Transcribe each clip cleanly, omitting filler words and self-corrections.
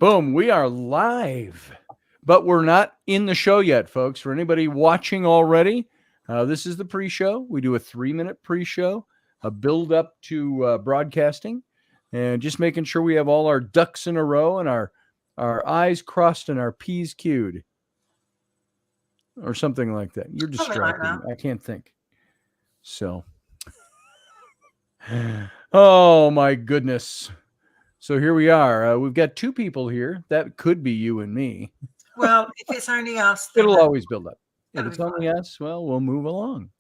Boom, we are live, but we're not in the show yet, folks. For anybody watching already, this is the pre-show. We do a 3-minute pre-show, a build-up to broadcasting, and just making sure we have all our ducks in a row and our I's crossed and our P's queued, or something like that. You're distracting me. I can't think. So, oh my goodness. So here we are. We've got 2 people here. That could be you and me. Well, if it's only us, it'll always build up. If it's only us, well, we'll move along.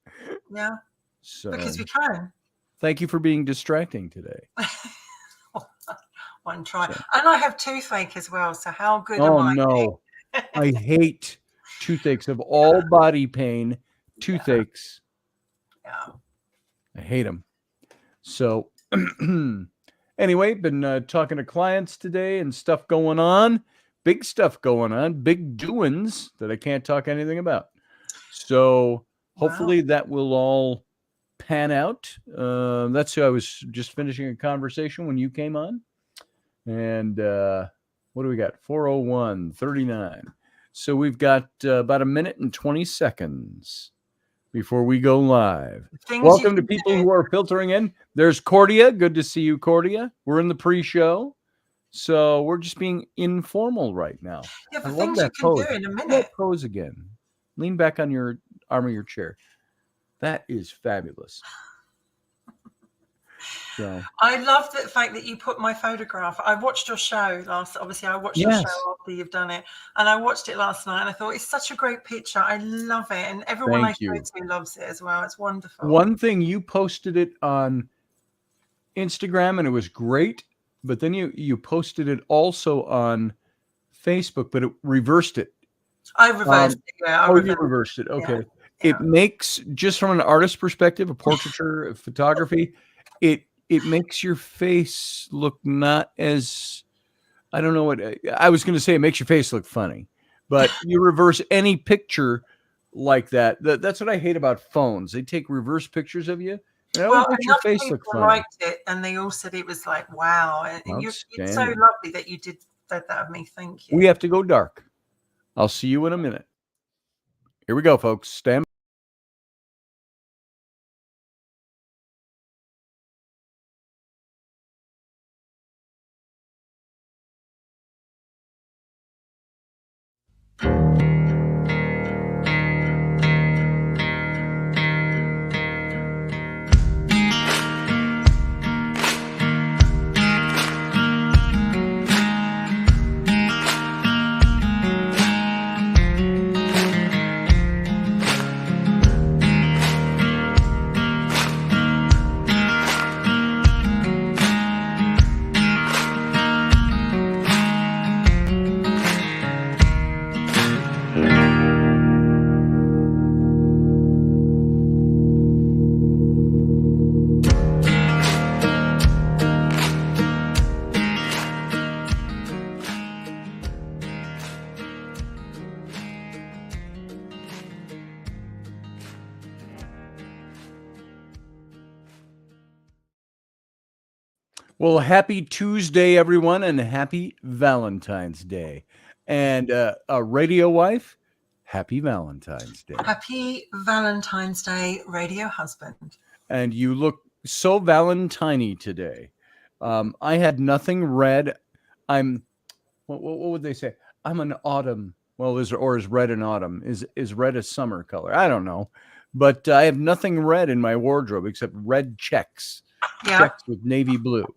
Yeah. So because we can. Thank you for being distracting today. One try. So. And I have toothache as well. So how good am I? Oh, no. I hate toothaches. Of all body pain, toothaches. Yeah. I hate them. So anyway, been talking to clients today and stuff going on. Big stuff going on. Big doings that I can't talk anything about. So hopefully that will all pan out. That's who I was just finishing a conversation when you came on. And what do we got? 4:01:39. So we've got about 1 minute and 20 seconds before we go live. Welcome to people who are filtering in. There's Cordia. Good to see you, Cordia. We're in the pre-show. So we're just being informal right now. Yeah, the things you can do in a minute. That pose again. Lean back on your arm of your chair. That is fabulous. So I love the fact that you put my photograph. I watched your show last. Obviously, I watched your show after you've done it, and I watched it last night. And I thought it's such a great picture. I love it, and everyone I show to loves it as well. It's wonderful. One thing, you posted it on Instagram, and it was great. But then you posted it also on Facebook, but it reversed it. I reversed it. Yeah. You reversed it. Okay. Yeah. It makes, just from an artist perspective, a portraiture, photography, it makes your face look not as, I don't know what, I was going to say it makes your face look funny, but you reverse any picture like that. That's what I hate about phones. They take reverse pictures of you. Well, your face look funny. Liked it, and they all said it was like, wow. And it's so lovely that you did that of me. Thank you. We have to go dark. I'll see you in a minute. Here we go, folks. Stand by. Well, happy Tuesday, everyone, and happy Valentine's Day. And a radio wife, happy Valentine's Day. Happy Valentine's Day, radio husband. And you look so Valentine-y today. I had nothing red. What would they say? I'm an autumn. Well, is red an autumn? Is red a summer color? I don't know. But I have nothing red in my wardrobe except red checks. Yeah. Checks with navy blue.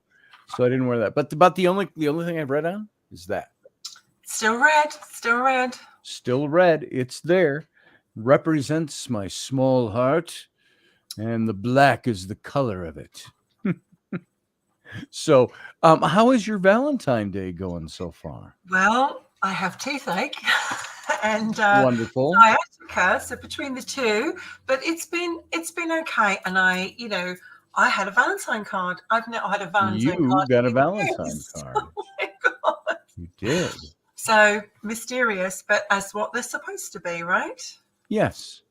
So I didn't wear that. But about the only thing I've read on is that. Still red. Still red. Still red. It's there. Represents my small heart. And the black is the color of it. So how is your Valentine's Day going so far? Well, I have toothache and wonderful sciatica. So between the two, but it's been okay. And I had a Valentine card. I've never had a Valentine card. You got a Valentine card. Oh my God. You did. So mysterious, but as what they're supposed to be, right? Yes.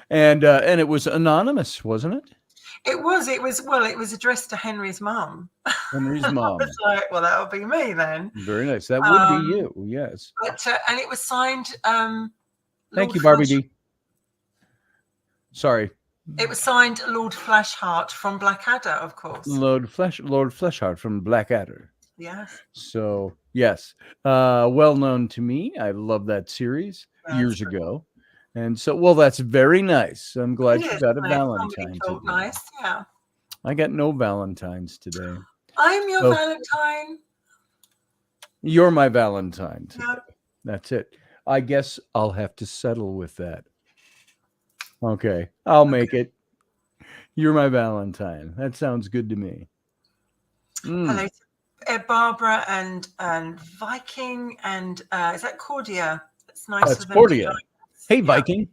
And it was anonymous, wasn't it? It was addressed to Henry's mum. Henry's mom. I was like, well, that would be me then. Very nice. That would be you. Yes. But and it was signed. Thank you, Barbie D. Sorry. It was signed Lord Flashheart from Blackadder, of course. Lord Fleshheart from Blackadder. Yes. So yes, well known to me. I love that series years ago, and so that's very nice. I'm glad you got a Valentine today. Nice, yeah. I got no Valentines today. I'm your Valentine. You're my Valentine today. Yeah. That's it. I guess I'll have to settle with that. Okay, I'll make it. You're my Valentine. That sounds good to me. Hello to Barbara and Viking and is that Cordia? That's nice. That's Cordia. Hey, Viking.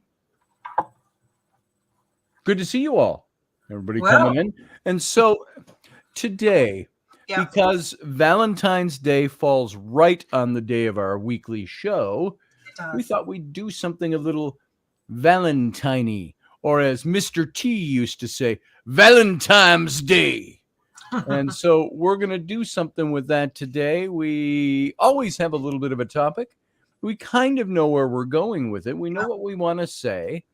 Good to see you all. Everybody coming in. And so today, because Valentine's Day falls right on the day of our weekly show, we thought we'd do something a little Valentine-y, or as Mr. T used to say, Valentine's Day. And so we're going to do something with that today. We always have a little bit of a topic. We kind of know where we're going with it. We know what we want to say,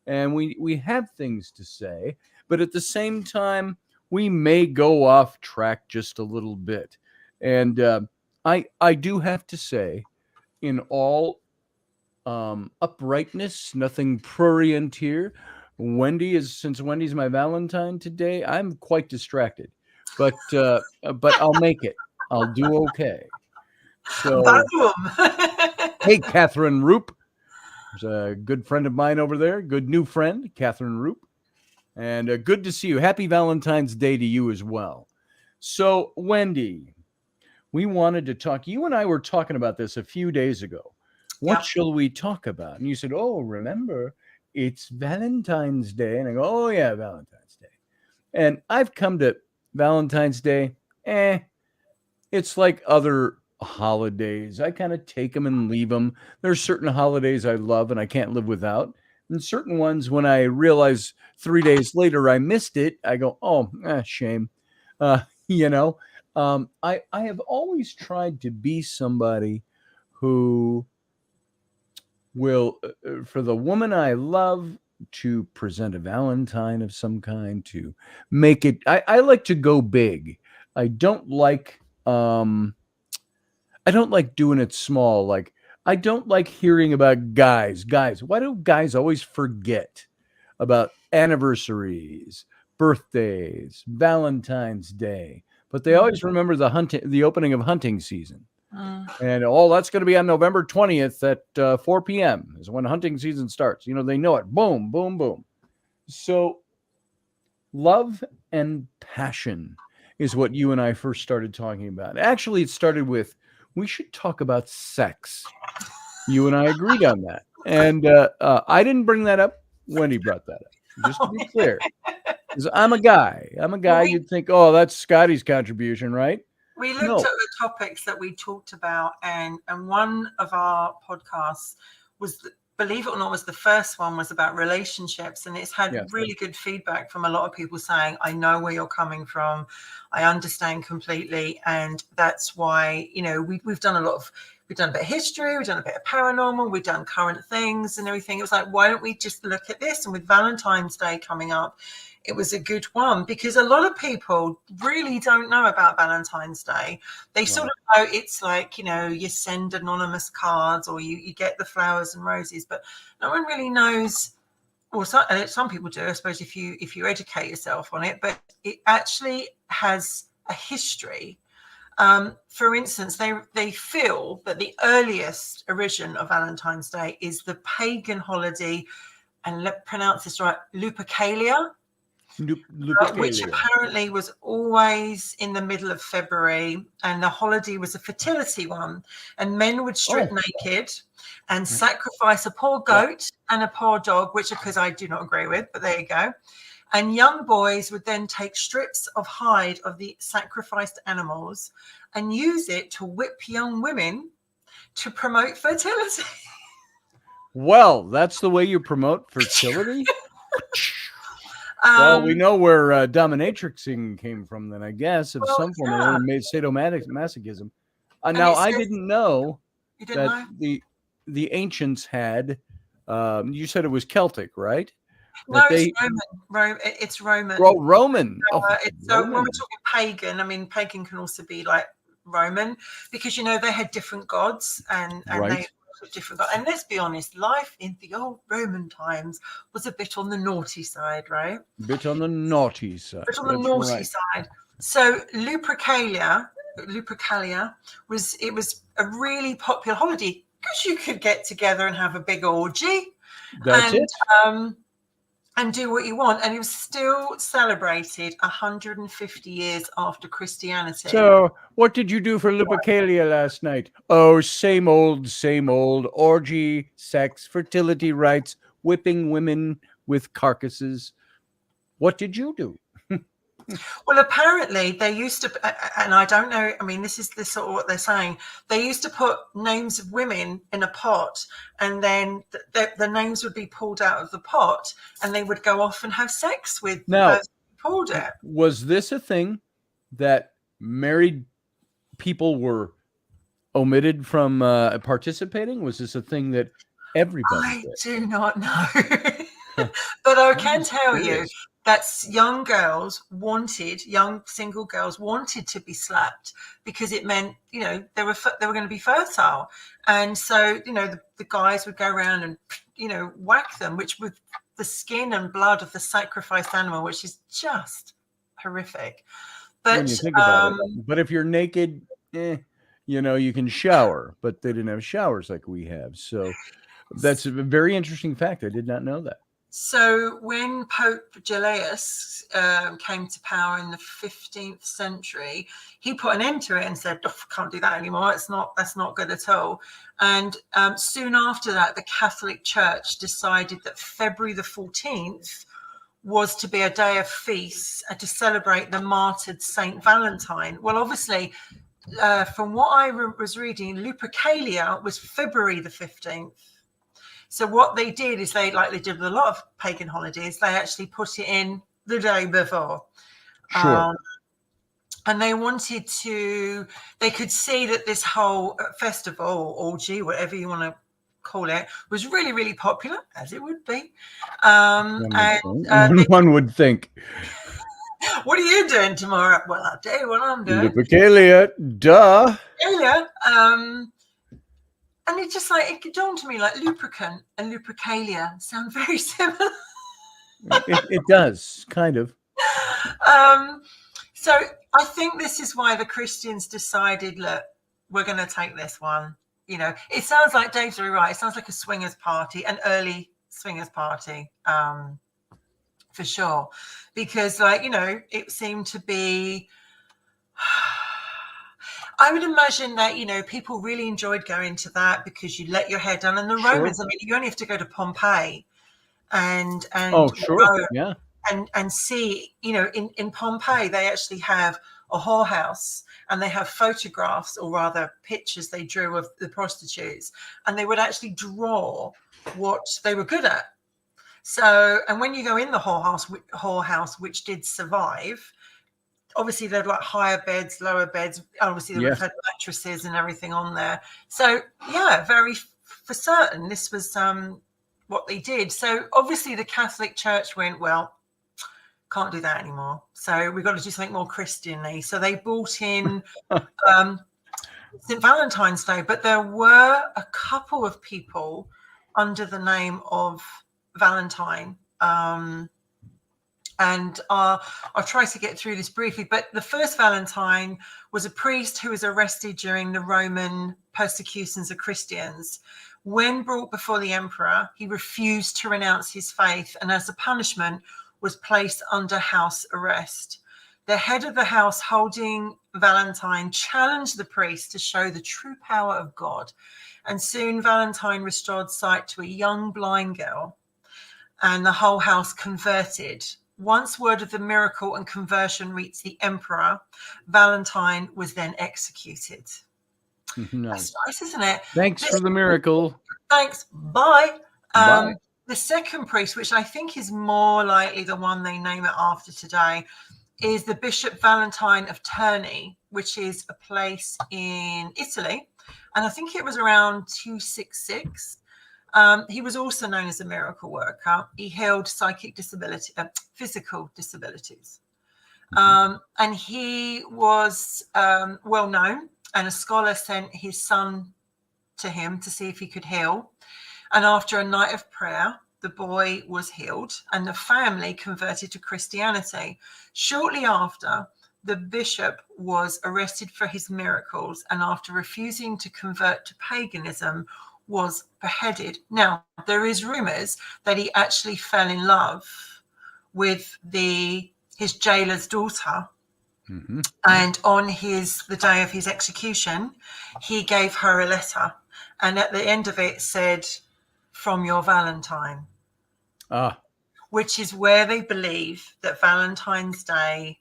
and we have things to say. But at the same time, we may go off track just a little bit. And I do have to say, in all uprightness, nothing prurient here, since Wendy's my Valentine today, I'm quite distracted. But I'll make it. I'll do okay. So, hey, Catherine Roop. There's a good friend of mine over there. Good new friend, Catherine Roop. And good to see you. Happy Valentine's Day to you as well. So, Wendy, we wanted to talk. You and I were talking about this a few days ago. What shall we talk about? And you said, remember, it's Valentine's Day. And I go, oh, yeah, Valentine's Day. And I've come to Valentine's Day, it's like other holidays. I kind of take them and leave them. There's certain holidays I love and I can't live without. And certain ones, when I realize 3 days later I missed it, I go, shame. I have always tried to be somebody who will, for the woman I love, to present a Valentine of some kind, to make it. I like to go big. I don't like doing it small. Like, I don't like hearing about guys. Why do guys always forget about anniversaries, birthdays, Valentine's Day? But they always remember the opening of hunting season. And that's going to be on November 20th at 4 p.m. is when hunting season starts. They know it. Boom, boom, boom. So love and passion is what you and I first started talking about. Actually, it started with, we should talk about sex. You and I agreed on that. And I didn't bring that up. Wendy brought that up, just to be clear. Because I'm a guy. You'd think, that's Scotty's contribution, right? We looked at the topics that we talked about, and one of our podcasts was, believe it or not, was the first one was about relationships, and it's had really good feedback from a lot of people saying, I know where you're coming from, I understand completely, and that's why we've done a bit of history, we've done a bit of paranormal, we've done current things and everything. It was like, why don't we just look at this? And with Valentine's Day coming up, it was a good one, because a lot of people really don't know about Valentine's Day. They sort of know it's like, you send anonymous cards or you get the flowers and roses, but no one really knows. Or some people do, I suppose, if you educate yourself on it, but it actually has a history. For instance, they feel that the earliest origin of Valentine's Day is the pagan holiday, and let's pronounce this right, Lupercalia. Which apparently was always in the middle of February, and the holiday was a fertility one, and men would strip naked and sacrifice a poor goat and a poor dog, which of course I do not agree with, but there you go. And young boys would then take strips of hide of the sacrificed animals and use it to whip young women to promote fertility. Well, that's the way you promote fertility? Well, we know where dominatrixing came from then, I guess, of some form yeah. of sadomasochism. Now, I didn't know that the ancients had, you said it was Celtic, right? No, it's Roman. It's Roman. Oh, Roman. So when we're talking pagan, I mean, pagan can also be like Roman, because they had different gods and they worshiped different gods. And let's be honest, life in the old Roman times was a bit on the naughty side, right? A bit on the naughty side. A bit on the naughty side. So Lupercalia was a really popular holiday because you could get together and have a big orgy. That's it. And do what you want. And it was still celebrated 150 years after Christianity. So what did you do for Lupercalia last night? Oh, same old, orgy, sex, fertility rites, whipping women with carcasses. What did you do? Well, apparently they used to, and I don't know, I mean, this is sort of what they're saying. They used to put names of women in a pot, and then the names would be pulled out of the pot, and they would go off and have sex with the person who pulled it. Was this a thing that married people were omitted from participating? Was this a thing that everybody did? I do not know. But I can tell you that young single girls wanted to be slapped because it meant, they were going to be fertile. And so, the guys would go around and, whack them, which with the skin and blood of the sacrificed animal, which is just horrific. But when you think about it, but if you're naked, you can shower, but they didn't have showers like we have. So that's a very interesting fact. I did not know that. So when Pope Julius came to power in the 15th century, he put an end to it and said, can't do that anymore. That's not good at all. And soon after that, the Catholic Church decided that February the 14th was to be a day of feasts and to celebrate the martyred Saint Valentine. Well, obviously, from what I was reading, Lupercalia was February the 15th. So what they did is they did with a lot of pagan holidays, they actually put it in the day before. Sure. And they could see that this whole festival, orgy, whatever you want to call it, was really, really popular, as it would be. One would think. What are you doing tomorrow? Well, I'll tell you what I'm doing. Lupercalia, duh. And it just it dawned to me lubricant and Lupercalia sound very similar. it does, kind of. So I think this is why the Christians decided, look, we're going to take this one. It sounds like Dave's very right. It sounds like a swingers party, an early swingers party, for sure. Because it seemed to be... I would imagine that, people really enjoyed going to that because you let your hair down. And the Romans, I mean, you only have to go to Pompeii and yeah, and see, in Pompeii, they actually have a whorehouse and they have photographs, or rather pictures they drew of the prostitutes, and they would actually draw what they were good at. So, and when you go in the whorehouse, which did survive, obviously they'd higher beds, lower beds. Obviously they would have had mattresses and everything on there. So very for certain this was what they did. So obviously the Catholic Church went, well, can't do that anymore. So we've got to do something more Christianly. So they brought in St. Valentine's Day, but there were a couple of people under the name of Valentine. And I'll try to get through this briefly, but the first Valentine was a priest who was arrested during the Roman persecutions of Christians. When brought before the emperor, he refused to renounce his faith, and as a punishment was placed under house arrest. The head of the house holding Valentine challenged the priest to show the true power of God, and soon Valentine restored sight to a young blind girl, and the whole house converted. Once word of the miracle and conversion reached the emperor, Valentine was then executed. Nice. That's nice, isn't it? Thanks for the miracle. Thanks. Bye. Bye. The second priest, which I think is more likely the one they name it after today, is the Bishop Valentine of Terni, which is a place in Italy. And I think it was around 266. He was also known as a miracle worker. He healed psychic disability, physical disabilities. And he was well known, and a scholar sent his son to him to see if he could heal. And after a night of prayer, the boy was healed and the family converted to Christianity. Shortly after, the bishop was arrested for his miracles, and after refusing to convert to paganism, was beheaded. Now, there is rumors that he actually fell in love with his jailer's daughter. Mm-hmm. And on the day of his execution, he gave her a letter. And at the end of it said, "From your Valentine." Which is where they believe that Valentine's Day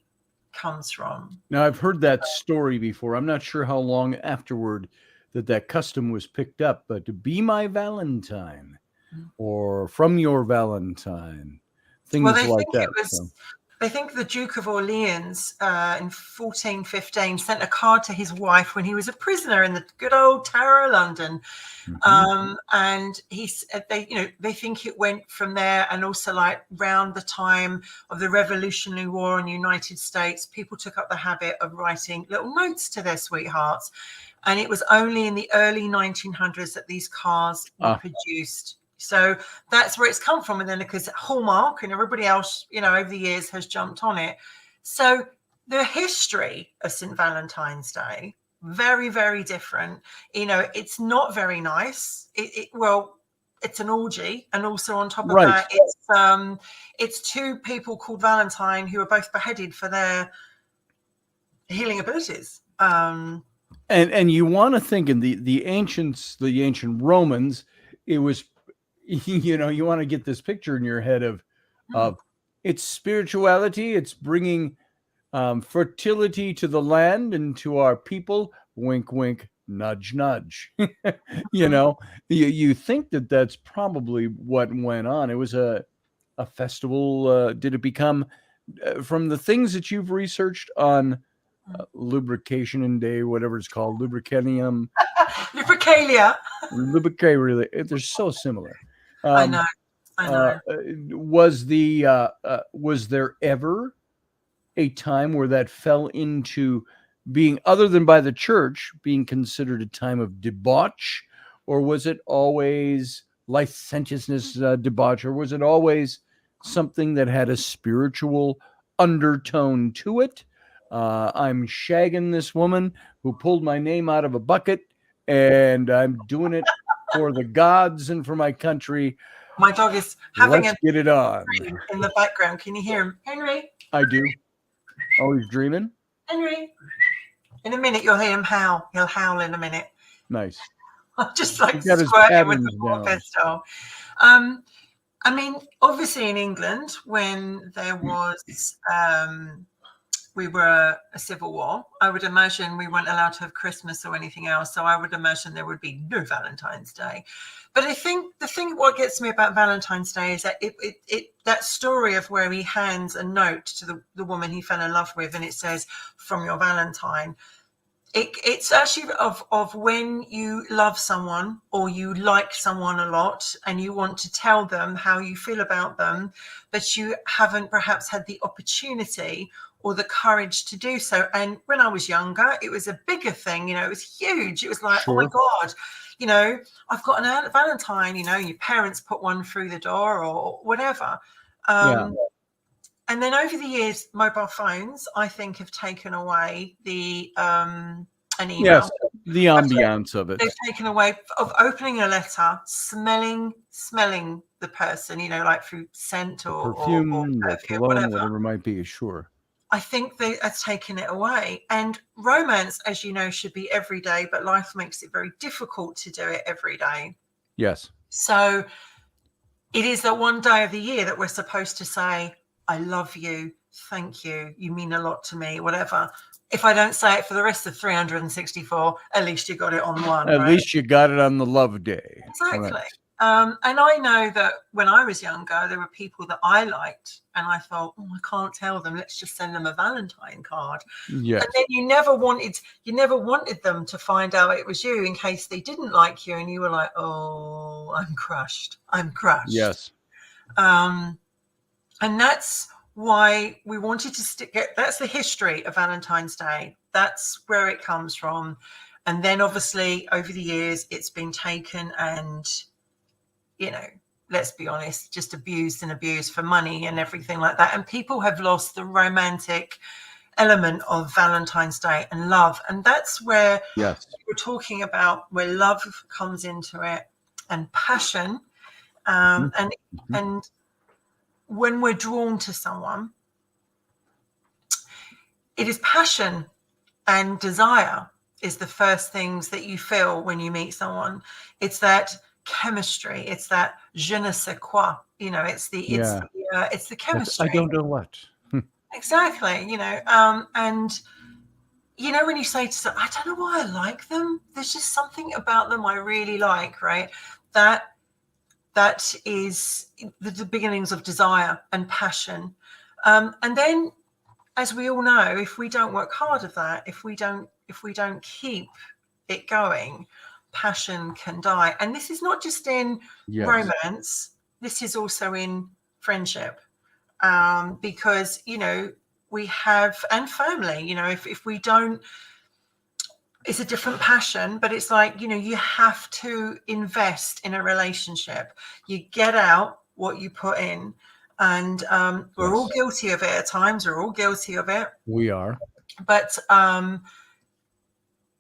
comes from. Now, I've heard that story before. I'm not sure how long afterward that custom was picked up, but to be my Valentine or from your Valentine, things like that. They think the Duke of Orleans in 1415 sent a card to his wife when he was a prisoner in the good old Tower of London. Mm-hmm. And they think it went from there, and also like round the time of the Revolutionary War in the United States, people took up the habit of writing little notes to their sweethearts. And it was only in the early 1900s that these cards were produced. So that's where it's come from. And then because Hallmark and everybody else, over the years has jumped on it. So the history of St. Valentine's Day, very, very different. It's not very nice. It's an orgy. And also on top of that, it's two people called Valentine who are both beheaded for their healing abilities. And you want to think in the ancient Romans, it was, you want to get this picture in your head of its spirituality. It's bringing fertility to the land and to our people. Wink, wink, nudge, nudge. You think that's probably what went on. It was a festival. Did it become, from the things that you've researched on lubrication and day, whatever it's called, lubricanium, lubricalia, really, they're so similar. I know. Was there ever a time where that fell into being, other than by the church, being considered a time of debauch, or was it always licentiousness, debauch, or was it always something that had a spiritual undertone to it? I'm shagging this woman who pulled my name out of a bucket, and I'm doing it for the gods and for my country. My dog is having get it on in the background. Can you hear him? Henry? I do. Oh, he's dreaming? Henry? In a minute, you'll hear him howl. He'll howl in a minute. Nice. I'm just like squirting with the water pistol. I mean, obviously in England, when there was... we were a civil war, I would imagine we weren't allowed to have Christmas or anything else. So I would imagine there would be no Valentine's Day. But I think what gets me about Valentine's Day is that that story of where he hands a note to the woman he fell in love with, and it says, "From your Valentine." It's actually of when you love someone or you like someone a lot and you want to tell them how you feel about them, but you haven't perhaps had the opportunity or the courage to do so. And when I was younger, it was a bigger thing, it was huge. It was like, sure. Oh my God, I've got an Valentine, your parents put one through the door or whatever. And then over the years, mobile phones, I think, have taken away an email. Yes, the ambiance of it. They've taken away of opening a letter, smelling the person, like through scent or perfume, or cologne, whatever it might be, sure. I think they are taking it away. And romance, as you know, should be every day, but life makes it very difficult to do it every day. Yes. So it is the one day of the year that we're supposed to say, "I love you, thank you, you mean a lot to me," whatever. If I don't say it for the rest of 364, at least you got it on one. At least you got it on the love day. Exactly. Correct. And I know that when I was younger, there were people that I liked, and I thought, oh, I can't tell them. Let's just send them a Valentine card. Yes. And then you never wanted them to find out it was you in case they didn't like you, and you were like, oh, I'm crushed. Yes. And that's why we wanted to stick it. That's the history of Valentine's Day. That's where it comes from. And then obviously over the years, it's been taken and, let's be honest, just abused for money and everything like that. And people have lost the romantic element of Valentine's Day and love. And that's where we're talking about where love comes into it and passion. And when we're drawn to someone, it is passion and desire is the first things that you feel when you meet someone. It's that chemistry. It's that je ne sais quoi. It's the chemistry. I don't know what. Exactly. And when you say to someone, I don't know why I like them. There's just something about them I really like, right? That is the beginnings of desire and passion. And then, as we all know, if we don't work hard at that, if we don't keep it going, passion can die. And this is not just in romance. This is also in friendship. Because, we have, and family, if we don't, it's a different passion, but it's like, you have to invest in a relationship. You get out what you put in. And we're all guilty of it at times. We're all guilty of it. We are. But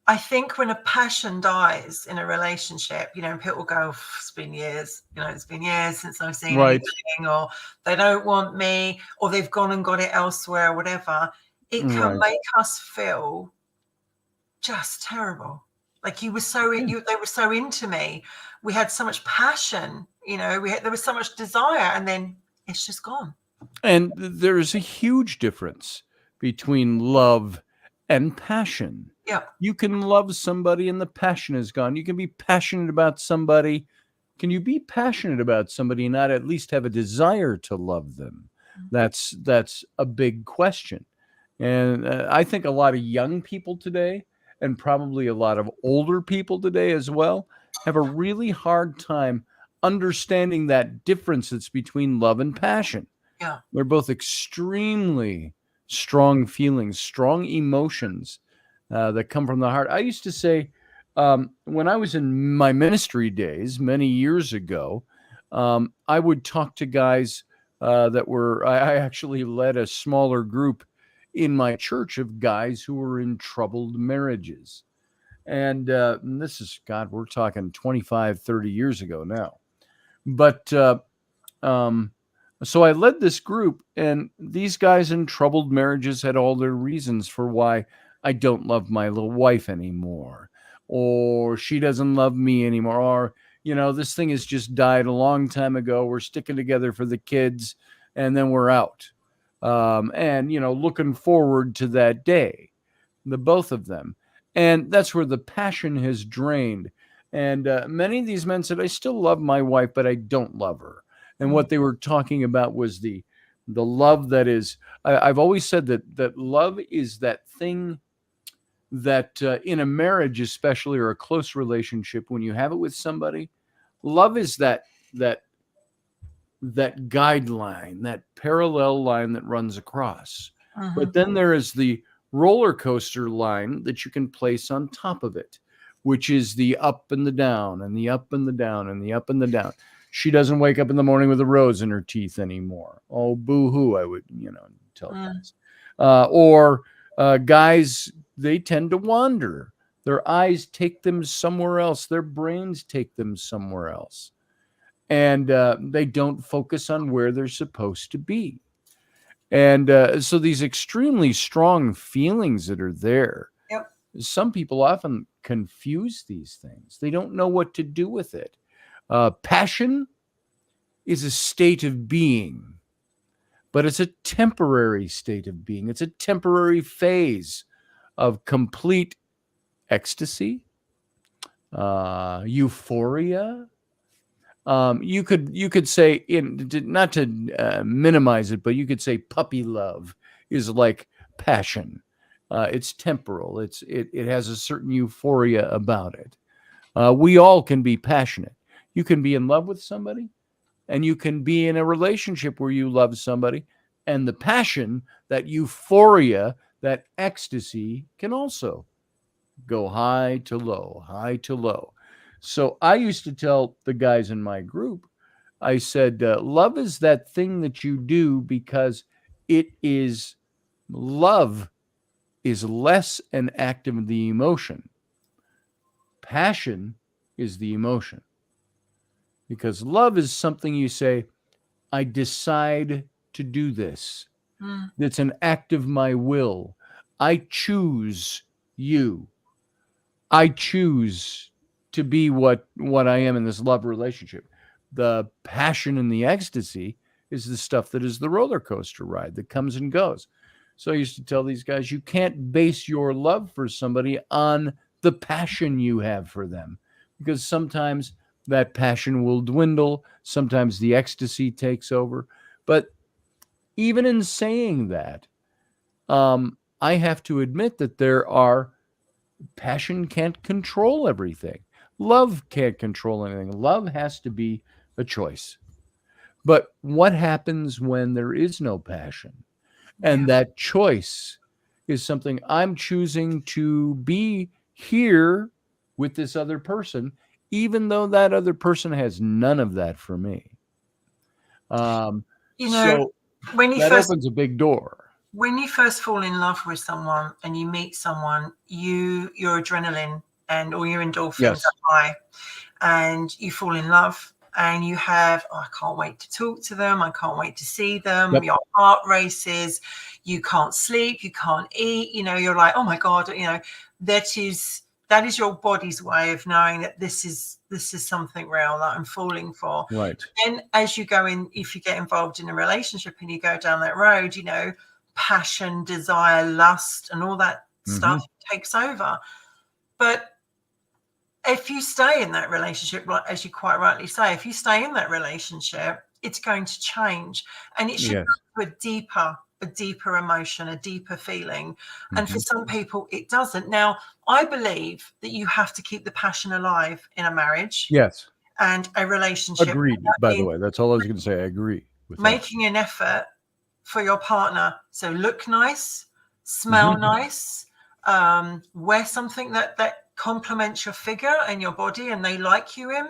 I think when a passion dies in a relationship, people go, it's been years, it's been years since I've seen anything, or they don't want me, or they've gone and got it elsewhere, or whatever. It can make us feel just terrible. Like they were so into me. We had so much passion, there was so much desire, and then it's just gone. And there is a huge difference between love and passion. Yeah. You can love somebody and the passion is gone. You can be passionate about somebody. Can you be passionate about somebody and not at least have a desire to love them? That's a big question. And I think a lot of young people today, and probably a lot of older people today as well, have a really hard time understanding that difference that's between love and passion. Yeah. They're both extremely strong feelings, strong emotions that come from the heart. I used to say, when I was in my ministry days many years ago, I would talk to guys I actually led a smaller group in my church of guys who were in troubled marriages. And this is, God, we're talking 25, 30 years ago now. But so I led this group, and these guys in troubled marriages had all their reasons for why I don't love my little wife anymore, or she doesn't love me anymore, or, this thing has just died a long time ago. We're sticking together for the kids, and then we're out. And, looking forward to that day, the both of them. And that's where the passion has drained. And many of these men said, I still love my wife, but I don't love her. And what they were talking about was the love that is, I've always said that love is that thing that in a marriage, especially, or a close relationship, when you have it with somebody, love is that guideline, that parallel line that runs across. But then there is the roller coaster line that you can place on top of it, which is the up and the down and the up and the down and the up and the down. She doesn't wake up in the morning with a rose in her teeth anymore. Oh, boo-hoo, I would, tell guys. Or guys, they tend to wander. Their eyes take them somewhere else. Their brains take them somewhere else. And they don't focus on where they're supposed to be. And so these extremely strong feelings that are there, some people often confuse these things. They don't know what to do with it. Passion is a state of being, but it's a temporary state of being. It's a temporary phase of complete ecstasy, euphoria, You could say, not to minimize it, but you could say puppy love is like passion. It's temporal. It has a certain euphoria about it. We all can be passionate. You can be in love with somebody, and you can be in a relationship where you love somebody, and the passion, that euphoria, that ecstasy can also go high to low, high to low. So I used to tell the guys in my group, I said, love is that thing that you do because love is less an act of the emotion. Passion is the emotion. Because love is something you say, I decide to do this. It's an act of my will. I choose you. I choose to be what I am in this love relationship. The passion and the ecstasy is the stuff that is the roller coaster ride that comes and goes. So I used to tell these guys, you can't base your love for somebody on the passion you have for them, because sometimes that passion will dwindle. Sometimes the ecstasy takes over. But even in saying that, I have to admit that passion can't control everything. Love can't control anything. Love has to be a choice. But what happens when there is no passion? And that choice is something I'm choosing to be here with this other person, even though that other person has none of that for me. So when you that first opens a big door. When you first fall in love with someone and you meet someone, your adrenaline and all your endorphins are high, and you fall in love, and you have, I can't wait to talk to them, I can't wait to see them. Your heart races, you can't sleep, you can't eat, you're like, oh my God, that is your body's way of knowing that this is something real that I'm falling for. Right. And as you go in, if you get involved in a relationship and you go down that road, passion, desire, lust, and all that stuff takes over. But if you stay in that relationship, like as you quite rightly say, if you stay in that relationship, it's going to change, and it should go to a deeper emotion, a deeper feeling. And for some people, it doesn't. Now, I believe that you have to keep the passion alive in a marriage. Yes. And a relationship. Agreed. By the way, that's all I was going to say. I agree with making an effort for your partner. So look nice, smell nice, wear something that complements your figure and your body and they like you in,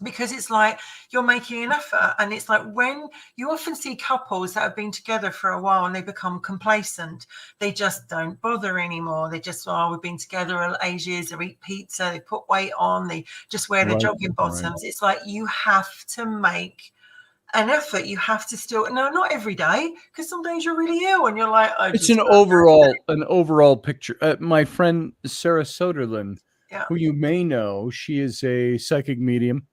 because it's like you're making an effort. And it's like when you often see couples that have been together for a while and they become complacent, they just don't bother anymore. They just, we've been together ages, they eat pizza, they put weight on, they just wear their jogging bottoms. It's like you have to make an effort. You have to still, no, not every day, because some days you're really ill and you're like, it's an overall picture. My friend Sarah Soderlin, who you may know, she is a psychic medium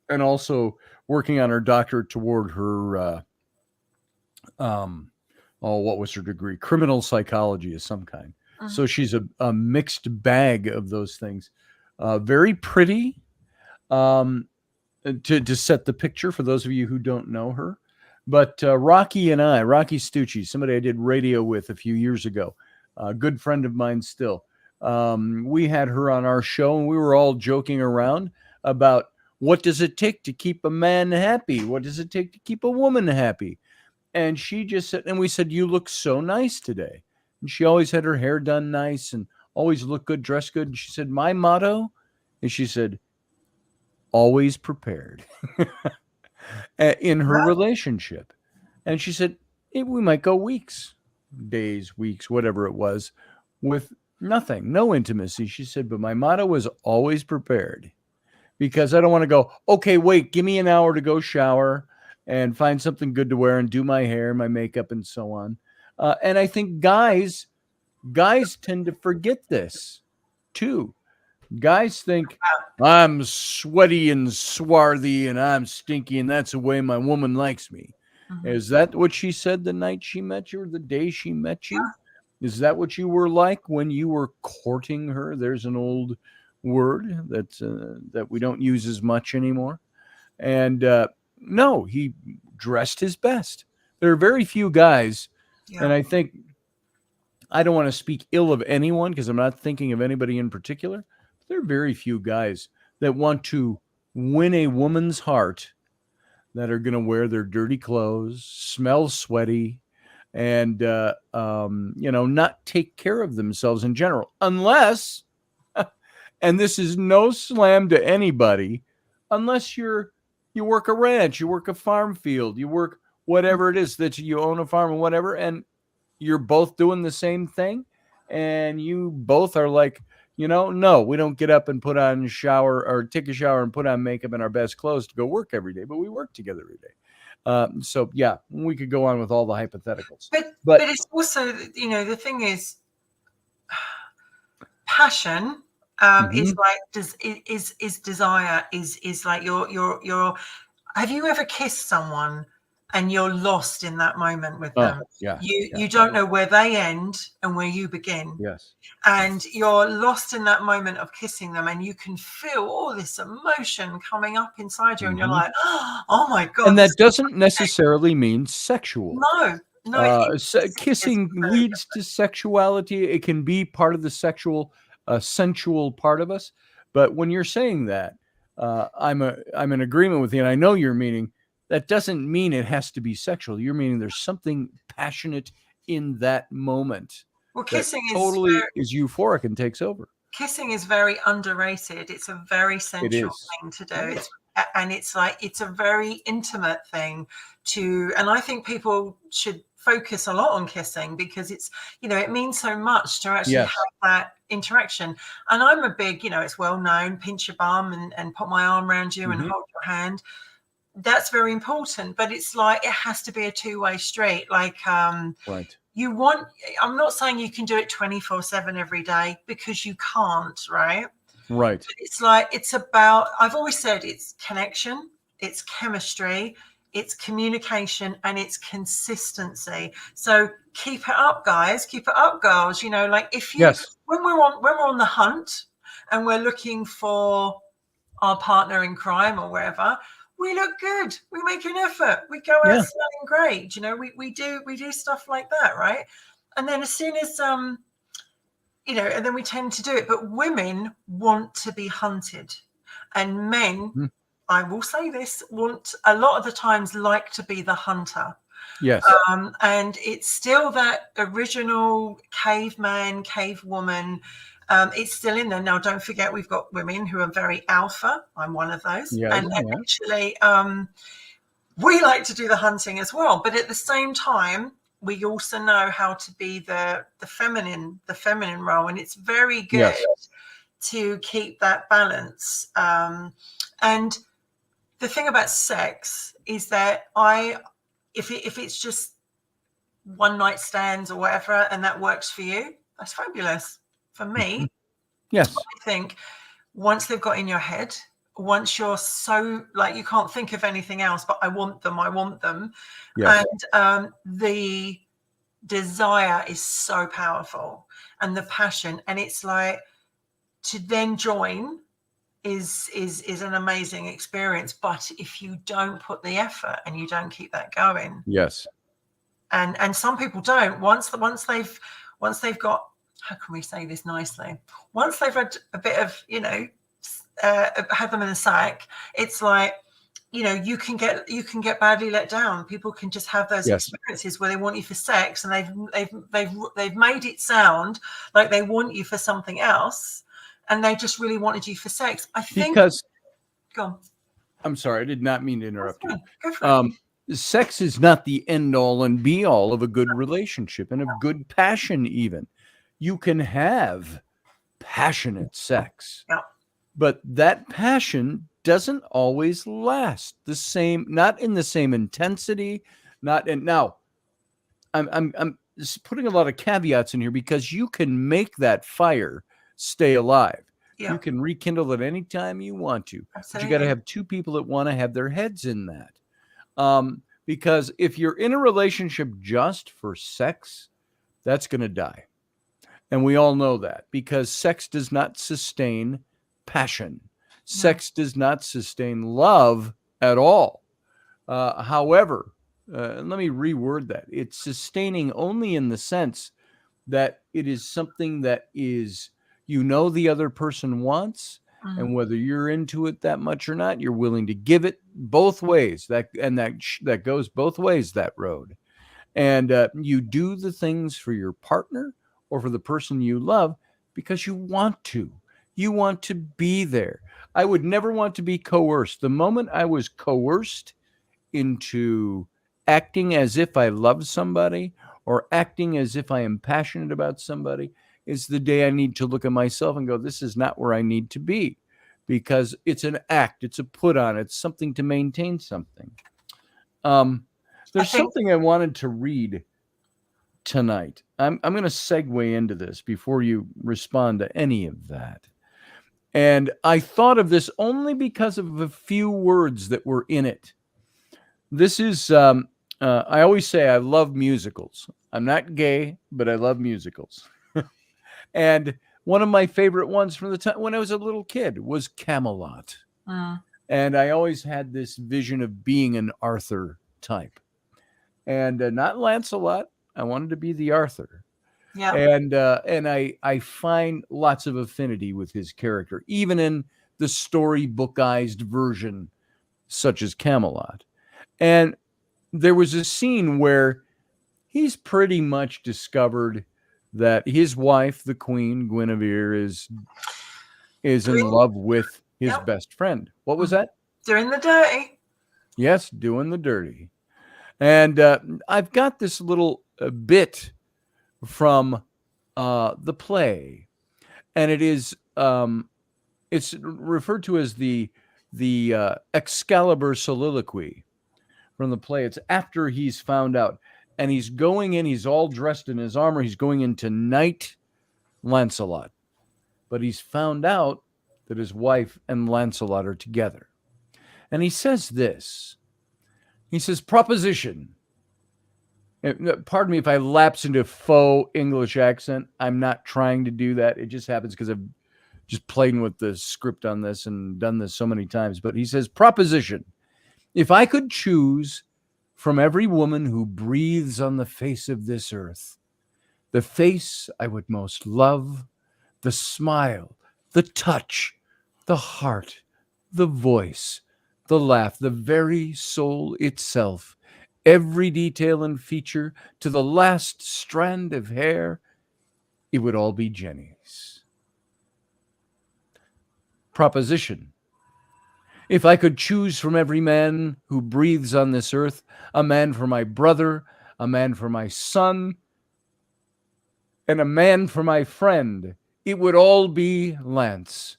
and also working on her doctorate toward her what was her degree? Criminal psychology of some kind. So she's a mixed bag of those things. Very pretty. To set the picture for those of you who don't know her. But Rocky Stucci, somebody I did radio with a few years ago, a good friend of mine still, we had her on our show and we were all joking around about what does it take to keep a man happy? What does it take to keep a woman happy? And she just said, and we said, you look so nice today. And she always had her hair done nice and always looked good, dressed good. And she said, my motto, and she said, always prepared in her relationship. And she said, we might go weeks, days, weeks, whatever it was, with nothing, no intimacy. She said, but my motto was always prepared, because I don't want to go, okay, wait, give me an hour to go shower and find something good to wear and do my hair, my makeup, and so on. And I think guys tend to forget this too. Guys think I'm sweaty and swarthy and I'm stinky and that's the way my woman likes me. Is that what she said the night she met you or the day she met you? Is that what you were like when you were courting her? There's an old word that we don't use as much anymore. And no, he dressed his best. There are very few guys, and I think I don't want to speak ill of anyone because I'm not thinking of anybody in particular. But there are very few guys that want to win a woman's heart that are going to wear their dirty clothes, smell sweaty, and not take care of themselves in general, unless, and this is no slam to anybody, unless you work a ranch, you work a farm field, you work whatever it is that you own a farm or whatever, and you're both doing the same thing, and you both are like, no, we don't get up and put on a shower or take a shower and put on makeup and our best clothes to go work every day, but we work together every day. So yeah, we could go on with all the hypotheticals. But it's also, the thing is, passion is like is desire, is like your. Have you ever kissed someone and you're lost in that moment with them? You don't know where they end and where you begin. Yes. And you're lost in that moment of kissing them, and you can feel all this emotion coming up inside you, and you're like, oh my God. And that doesn't necessarily mean sexual. No. Kissing leads to sexuality. It can be part of the sensual part of us. But when you're saying that, I'm in agreement with you, and I know you're meaning that doesn't mean it has to be sexual. You're meaning there's something passionate in that moment. Well, kissing is euphoric and takes over. Kissing is very underrated. It's a very sensual thing to do. It's a very intimate thing and I think people should focus a lot on kissing because it's, it means so much to actually have that interaction. And I'm a big, it's well known, pinch your bum and put my arm around you and hold your hand. That's very important, but it's like, it has to be a two-way street. Like, right. I'm not saying you can do it 24/7 every day because you can't, right? Right. But it's like, it's about, I've always said it's connection, it's chemistry, it's communication, and it's consistency. So keep it up, guys. Keep it up, girls. Like when we're on the hunt and we're looking for our partner in crime or wherever, we look good. We make an effort. We go out smelling great. We do stuff like that, right? And then as soon as and then we tend to do it. But women want to be hunted, and men, I will say this, want a lot of the times like to be the hunter. Yes. And it's still that original caveman, cavewoman. It's still in there. Now, don't forget, we've got women who are very alpha. I'm one of those. Actually, we like to do the hunting as well. But at the same time, we also know how to be the feminine role. And it's very good to keep that balance. And the thing about sex is that if it's just one night stands or whatever, and that works for you, that's fabulous. For me, yes, I think once they've got in your head, once you're so like you can't think of anything else, but I want them, yes. And the desire is so powerful, and the passion, and it's like to then join is an amazing experience. But if you don't put the effort and you don't keep that going, yes, and some people don't. Once they've got, how can we say this nicely? Once they've had a bit of, had them in the sack, it's like, you can get badly let down. People can just have those experiences where they want you for sex, and they've made it sound like they want you for something else, and they just really wanted you for sex. I think because go on. I'm sorry, I did not mean to interrupt you. Go for it. Sex is not the end all and be all of a good relationship and of good passion even. You can have passionate sex, but that passion doesn't always last the same, not in the same intensity, now I'm putting a lot of caveats in here because you can make that fire stay alive. Yeah. You can rekindle it anytime you want to. Absolutely. But you got to have two people that want to have their heads in that. Because if you're in a relationship just for sex, that's going to die. And we all know that because sex does not sustain passion. Sex does not sustain love at all. However, let me reword that. It's sustaining only in the sense that it is something that is, the other person wants, and whether you're into it that much or not, you're willing to give it both ways. That goes both ways, that road. And you do the things for your partner or for the person you love because you want to. You want to be there. I would never want to be coerced. The moment I was coerced into acting as if I love somebody or acting as if I am passionate about somebody is the day I need to look at myself and go, this is not where I need to be, because it's an act, it's a put on, it's something to maintain something. There's something I wanted to read tonight. I'm going to segue into this before you respond to any of that. And I thought of this only because of a few words that were in it. This is, I always say I love musicals. I'm not gay, but I love musicals. And one of my favorite ones from the time when I was a little kid was Camelot. And I always had this vision of being an Arthur type. And not Lancelot. I wanted to be the Arthur. Yeah. And I find lots of affinity with his character, even in the storybookized version, such as Camelot. And there was a scene where he's pretty much discovered that his wife, the Queen Guinevere, is in love with his best friend. What was that? Doing the dirty. Yes, doing the dirty. And I've got this little bit from the play, and it is it's referred to as the Excalibur soliloquy from the play. It's after he's found out, and he's going in, he's all dressed in his armor, he's going in to knight Lancelot, but he's found out that his wife and Lancelot are together. And he says this. He says, proposition. Pardon me if I lapse into faux English accent. I'm not trying to do that. It just happens because I've just played with the script on this and done this so many times. But he says, proposition. If I could choose from every woman who breathes on the face of this earth, the face I would most love, the smile, the touch, the heart, the voice, the laugh, the very soul itself, every detail and feature to the last strand of hair, it would all be Jenny's. Proposition. If I could choose from every man who breathes on this earth, a man for my brother, a man for my son, and a man for my friend, it would all be Lance.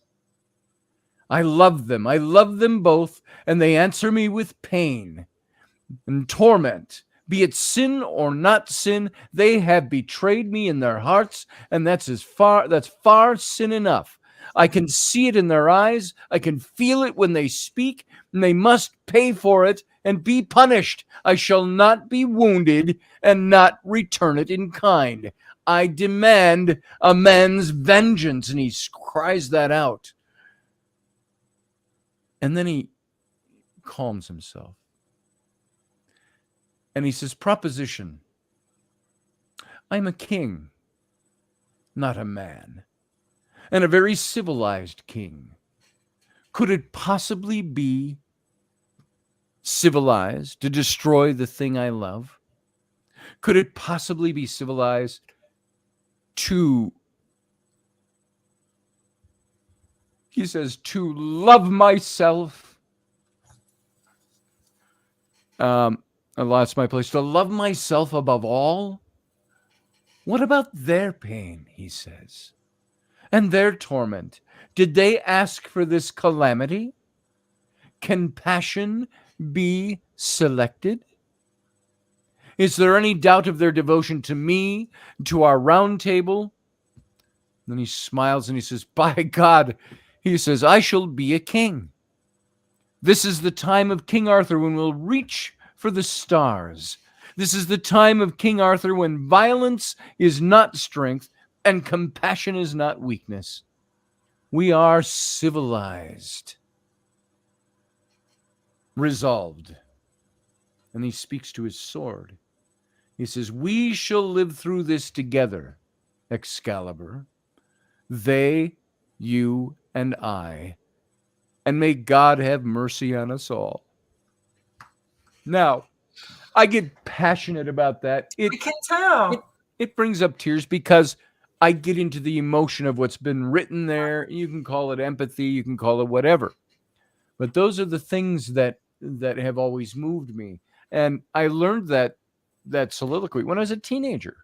I love them. I love them both, and they answer me with pain and torment. Be it sin or not sin, they have betrayed me in their hearts, and that's far sin enough. I can see it in their eyes. I can feel it when they speak, and they must pay for it and be punished. I shall not be wounded and not return it in kind. I demand a man's vengeance. And he cries that out. And then he calms himself. And he says, proposition. I'm a king, not a man. And a very civilized king. Could it possibly be civilized to destroy the thing I love? Could it possibly be civilized to, he says, to love myself? I lost my place. To love myself above all? What about their pain, he says, and their torment? Did they ask for this calamity? Can passion be selected? Is there any doubt of their devotion to me, to our round table? Then he smiles and he says, by God, he says, I shall be a king. This is the time of King Arthur when we'll reach for the stars. This is the time of King Arthur when violence is not strength and compassion is not weakness. We are civilized. resolved. And he speaks to his sword. He says, we shall live through this together, Excalibur. They, you, and I. And may God have mercy on us all. Now, I get passionate about that. We can tell. It brings up tears because I get into the emotion of what's been written there. You can call it empathy, you can call it whatever. But those are the things that have always moved me. And I learned that soliloquy when I was a teenager.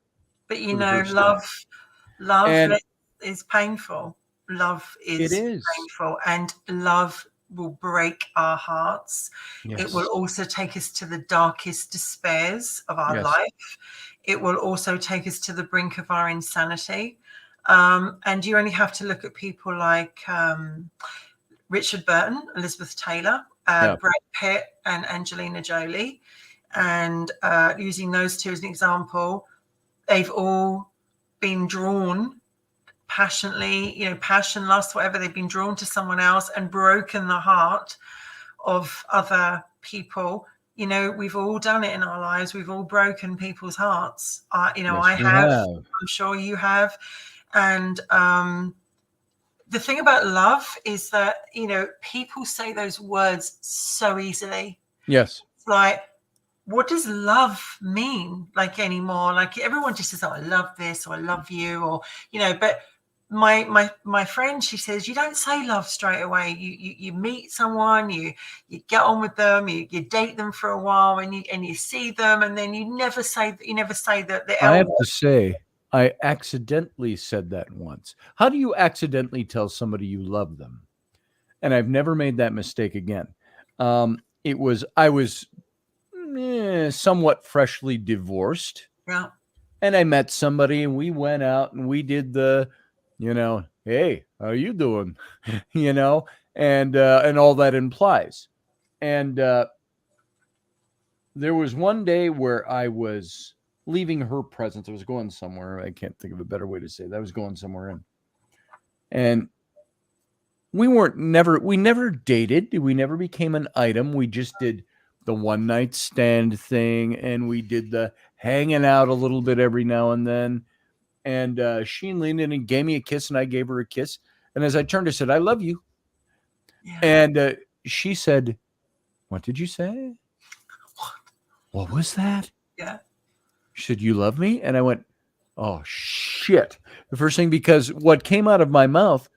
But you know, love is painful. Love is painful, and love will break our hearts. Yes. It will also take us to the darkest despairs of our life. It will also take us to the brink of our insanity. And you only have to look at people like Richard Burton, Elizabeth Taylor, Brad Pitt, and Angelina Jolie. And using those two as an example, they've all been drawn passionately, you know, passion, lust, whatever, they've been drawn to someone else and broken the heart of other people. You know, we've all done it in our lives. We've all broken people's hearts. I have. I'm sure you have. And the thing about love is that, you know, people say those words so easily. Yes. It's like, what does love mean like anymore? Like everyone just says, oh, I love this, or I love you, or, you know, but my friend, she says, you don't say love straight away. You meet someone, you get on with them, you date them for a while, and you see them, and then you never say that. I have to say, I accidentally said that once. How do you accidentally tell somebody you love them? And I've never made that mistake again. I was somewhat freshly divorced. Yeah. And I met somebody and we went out and we did the, you know, hey, how are you doing? You know, and all that implies. And there was one day where I was leaving her presence. I was going somewhere. I can't think of a better way to say that. I was going somewhere in. And we never dated. We never became an item. We just did the one night stand thing, and we did the hanging out a little bit every now and then. And she leaned in and gave me a kiss, and I gave her a kiss. And as I turned, I said, I love you. Yeah. And she said, what did you say? What was that? Yeah. She said, you love me? And I went, oh, shit. The first thing, because what came out of my mouth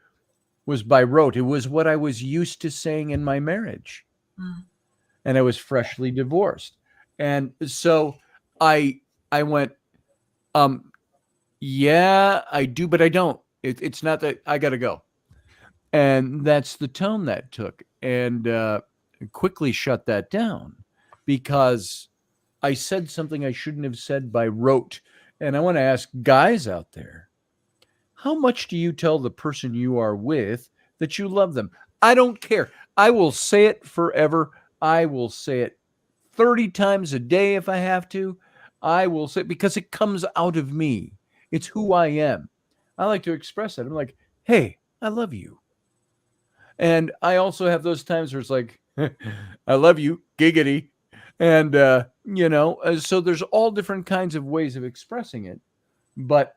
was by rote. It was what I was used to saying in my marriage. Mm. And I was freshly divorced. And so I went, yeah, I do, but I don't. It's not that I got to go. And that's the tone that took. And quickly shut that down because I said something I shouldn't have said by rote. And I want to ask guys out there, how much do you tell the person you are with that you love them? I don't care. I will say it forever. I will say it 30 times a day if I have to. I will say it because it comes out of me. It's who I am. I like to express that. I'm like, hey, I love you. And I also have those times where it's like, I love you, giggity. And, so there's all different kinds of ways of expressing it. But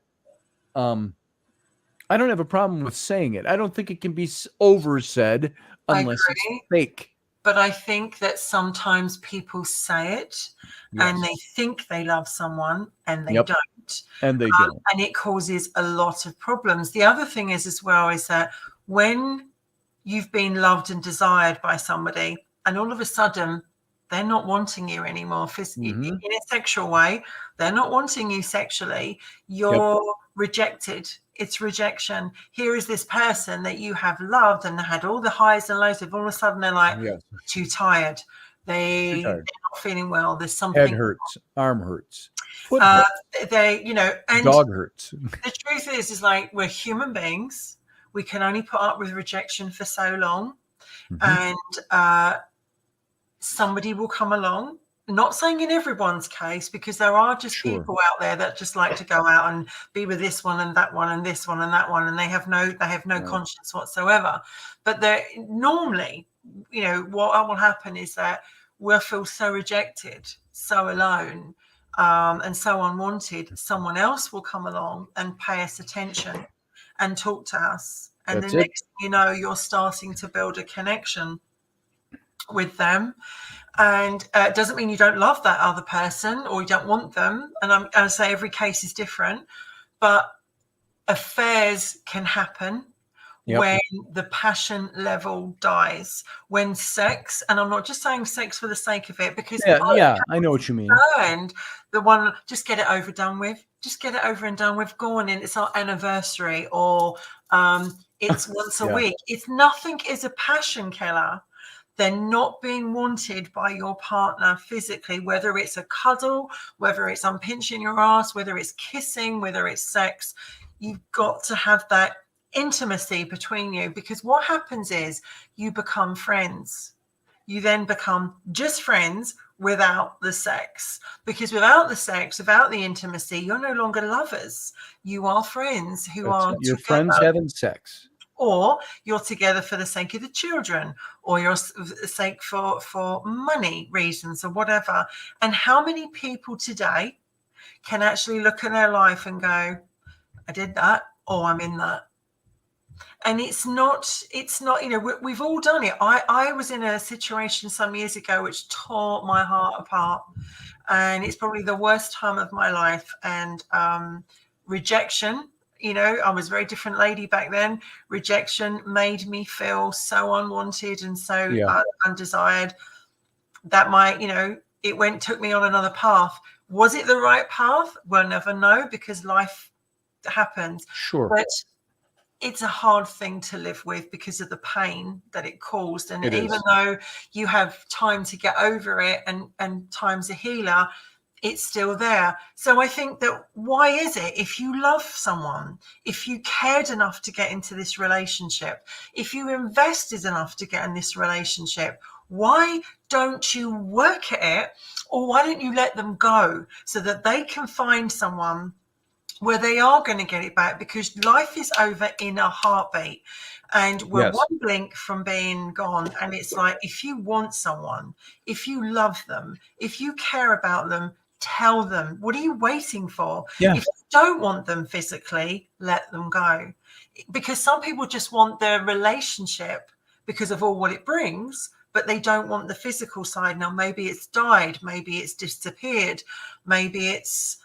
I don't have a problem with saying it. I don't think it can be oversaid unless it's fake. But I think that sometimes people say it and they think they love someone and they don't. And they don't. And it causes a lot of problems. The other thing is as well is that when you've been loved and desired by somebody and all of a sudden they're not wanting you anymore in a sexual way, they're not wanting you sexually, you're rejected. It's rejection. Here is this person that you have loved and had all the highs and lows of. All of a sudden, they're like too tired. They're not feeling well. There's something. Head hurts. Arm hurts. Foot hurts. And dog hurts. The truth is like we're human beings. We can only put up with rejection for so long, and somebody will come along. Not saying in everyone's case, because there are just people out there that just like to go out and be with this one and that one and this one and that one, and they have no conscience whatsoever. But they're normally you know, what will happen is that we'll feel so rejected, so alone, and so unwanted. Someone else will come along and pay us attention and talk to us. And the next thing you know, you're starting to build a connection with them. And it doesn't mean you don't love that other person or you don't want them. And I'm going to say every case is different, but affairs can happen when the passion level dies, when sex, and I'm not just saying sex for the sake of it, because I know what you mean. And the one, just get it over, done with. Just get it over and done with. Go on in. It's our anniversary, or it's once a week. It's nothing is a passion killer. They're not being wanted by your partner physically, whether it's a cuddle, whether it's pinching your ass, whether it's kissing, whether it's sex. You've got to have that intimacy between you, because what happens is you become friends. You then become just friends without the sex, because without the sex, without the intimacy, you're no longer lovers. You are friends who are your friends having sex. Or you're together for the sake of the children, or you're sake for money reasons or whatever. And how many people today can actually look at their life and go, I did that, or I'm in that. And it's not, you know, we've all done it. I was in a situation some years ago which tore my heart apart. And it's probably the worst time of my life. And rejection, you know, I was a very different lady back then. Rejection made me feel so unwanted and so undesired that you know, it took me on another path. Was it the right path? We'll never know, because life happens. Sure. But it's a hard thing to live with because of the pain that it caused. And even though you have time to get over it and time's a healer, it's still there. So I think that why is it, if you love someone, if you cared enough to get into this relationship, if you invested enough to get in this relationship, why don't you work at it? Or why don't you let them go so that they can find someone where they are going to get it back? Because life is over in a heartbeat, and we're one blink from being gone. And it's like, if you want someone, if you love them, if you care about them, tell them. What are you waiting for? If you don't want them physically, let them go. Because some people just want their relationship because of all what it brings, but they don't want the physical side. Now, maybe it's died, maybe it's disappeared, maybe it's,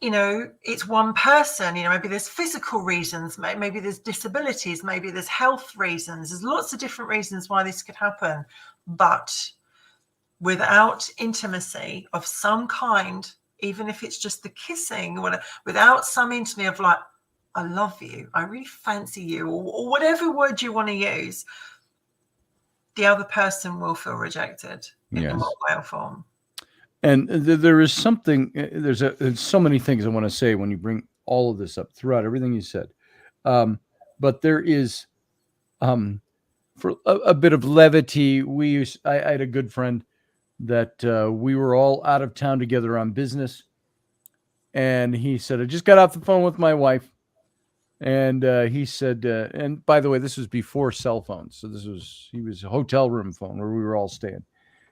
you know, it's one person, you know, maybe there's physical reasons, maybe there's disabilities, maybe there's health reasons. There's lots of different reasons why this could happen. But without intimacy of some kind, even if it's just the kissing, or whatever, without some intimacy of like, I love you, I really fancy you, or whatever word you want to use, the other person will feel rejected in one way or form. And there is something, there's so many things I want to say when you bring all of this up throughout everything you said. But there is, for a bit of levity, I had a good friend that we were all out of town together on business. And he said, I just got off the phone with my wife. And he said, and by the way, this was before cell phones. So he was a hotel room phone where we were all staying.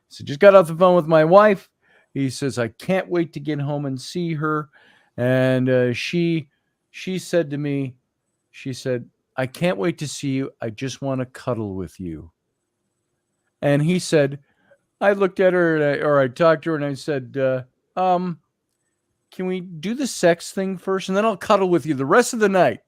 He said, just got off the phone with my wife. He says, I can't wait to get home and see her. And she said to me, she said, I can't wait to see you. I just want to cuddle with you. And he said, I looked at her I talked to her and I said, can we do the sex thing first? And then I'll cuddle with you the rest of the night.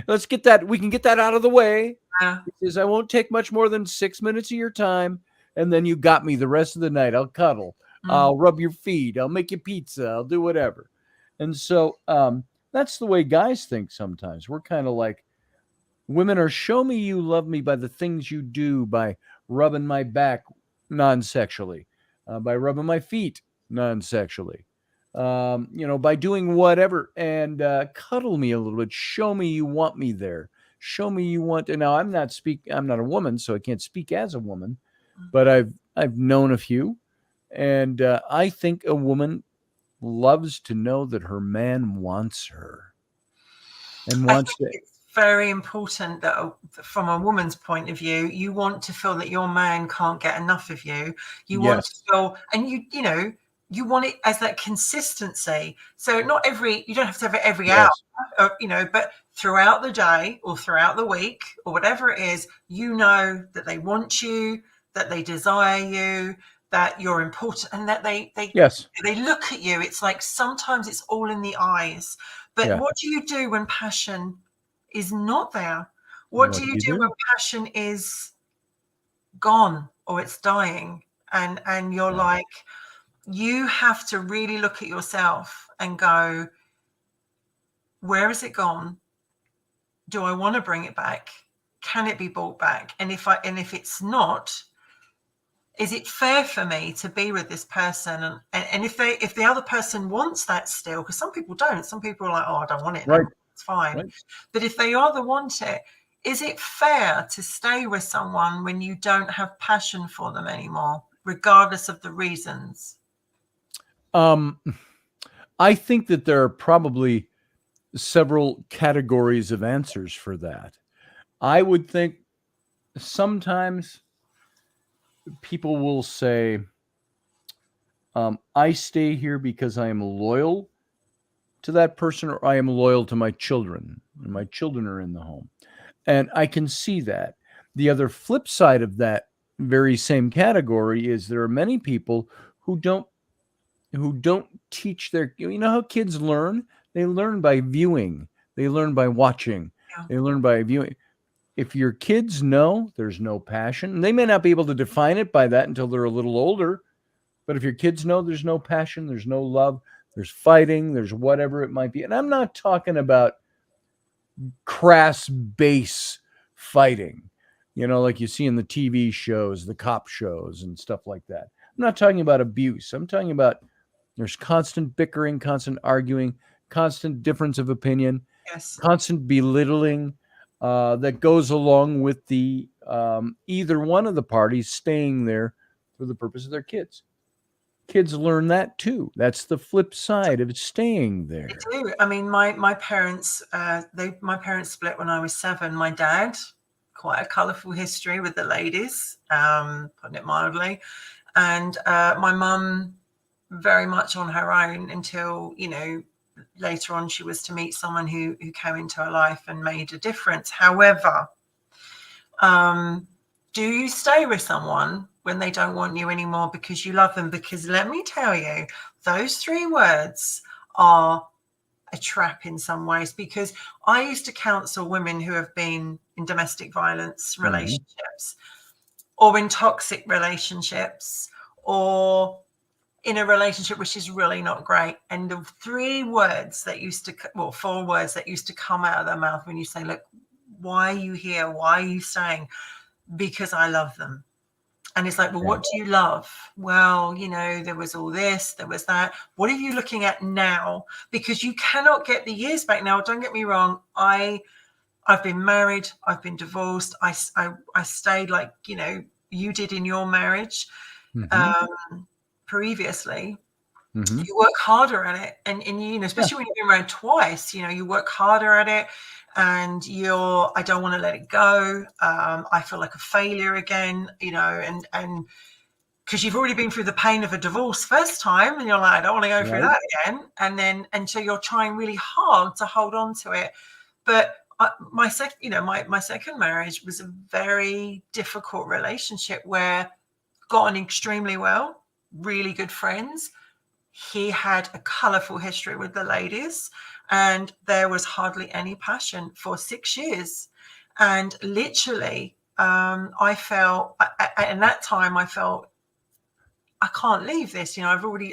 Let's get that. We can get that out of the way. He says, I won't take much more than 6 minutes of your time. And then you got me the rest of the night. I'll cuddle. I'll rub your feet. I'll make you pizza. I'll do whatever. And so that's the way guys think sometimes. We're kind of like, women are, show me you love me by the things you do, by rubbing my back non-sexually, by rubbing my feet non-sexually, you know, by doing whatever, and cuddle me a little bit. Show me you want me there. Show me you want to. Now, I'm not a woman, so I can't speak as a woman, but I've known a few. And I think a woman loves to know that her man wants her and wants to. It's very important that from a woman's point of view, you want to feel that your man can't get enough of you. You want to feel, and you want it as that consistency. So you don't have to have it every hour, but throughout the day or throughout the week or whatever it is, that they want you, that they desire you, that you're important, and that they look at you. It's like sometimes it's all in the eyes. But what do you do when passion is not there? What do you do when passion is gone or it's dying? And you're like, you have to really look at yourself and go, where has it gone? Do I want to bring it back? Can it be brought back? And if it's not, is it fair for me to be with this person? And if the other person wants that still, because some people don't. Some people are like, oh, I don't want it. Right. It's fine. Right. But if they either want it, is it fair to stay with someone when you don't have passion for them anymore, regardless of the reasons? I think that there are probably several categories of answers for that. I would think sometimes people will say, I stay here because I am loyal to that person, or I am loyal to my children, and my children are in the home. And I can see that. The other flip side of that very same category is there are many people who don't teach their, how kids learn? They learn by viewing. They learn by watching. They learn by viewing. If your kids know there's no passion, and they may not be able to define it by that until they're a little older, but if your kids know there's no passion, there's no love, there's fighting, there's whatever it might be. And I'm not talking about crass base fighting, like you see in the TV shows, the cop shows and stuff like that. I'm not talking about abuse. I'm talking about there's constant bickering, constant arguing, constant difference of opinion, constant belittling that goes along with the either one of the parties staying there for the purpose of their kids. Kids learn that too. That's the flip side of staying there. They do. I mean, my parents, my parents split when I was 7. My dad, quite a colourful history with the ladies, putting it mildly, and my mum very much on her own until later on she was to meet someone who came into her life and made a difference. However, do you stay with someone when they don't want you anymore because you love them? Because let me tell you, those 3 words are a trap in some ways, because I used to counsel women who have been in domestic violence relationships or in toxic relationships or in a relationship which is really not great. And the 4 words that used to come out of their mouth when you say, look, why are you here? Why are you staying? Because I love them. And it's like, well, what do you love? Well, there was all this, there was that. What are you looking at now? Because you cannot get the years back now. Don't get me wrong. I've been married. I've been divorced. I stayed like, you did in your marriage. Previously, you work harder at it, and especially when you've been married twice, you work harder at it, and I don't want to let it go. I feel like a failure again, and because you've already been through the pain of a divorce first time, and you're like, I don't want to go through that again, and so you're trying really hard to hold on to it. But my second marriage was a very difficult relationship where got on extremely well. Really good friends. He had a colourful history with the ladies, and there was hardly any passion for 6 years. And literally, I felt at that time, I felt I can't leave this. I've already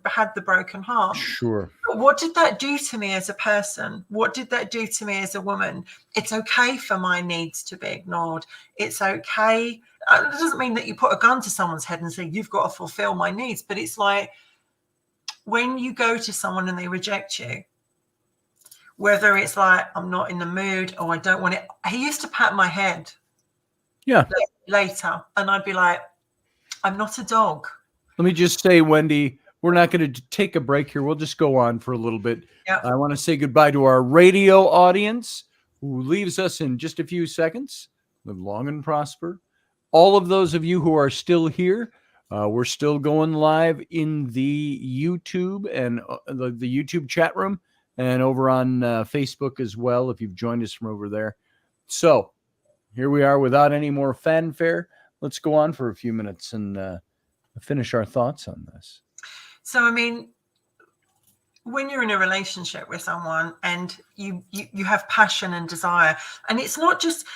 had the broken heart. Sure. But what did that do to me as a person? What did that do to me as a woman? It's okay for my needs to be ignored. It's okay. It doesn't mean that you put a gun to someone's head and say, you've got to fulfill my needs. But it's like when you go to someone and they reject you, whether it's like, I'm not in the mood or I don't want it. He used to pat my head later, and I'd be like, I'm not a dog. Let me just say, Wendy, we're not going to take a break here. We'll just go on for a little bit. Yep. I want to say goodbye to our radio audience who leaves us in just a few seconds. Live long and prosper. All of those of you who are still here, we're still going live in the YouTube and the YouTube chat room and over on Facebook as well, if you've joined us from over there. So here we are without any more fanfare. Let's go on for a few minutes and finish our thoughts on this. So, I mean, when you're in a relationship with someone and you have passion and desire, and it's not just,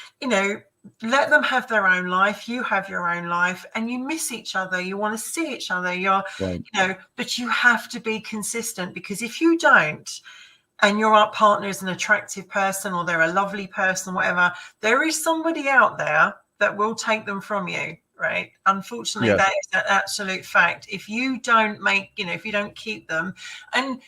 let them have their own life, you have your own life, and you miss each other, you want to see each other, right. But you have to be consistent, because if you don't, and your partner is an attractive person or they're a lovely person, whatever, there is somebody out there that will take them from you, right? Unfortunately, yes. That is an absolute fact. If you don't if you don't keep them, and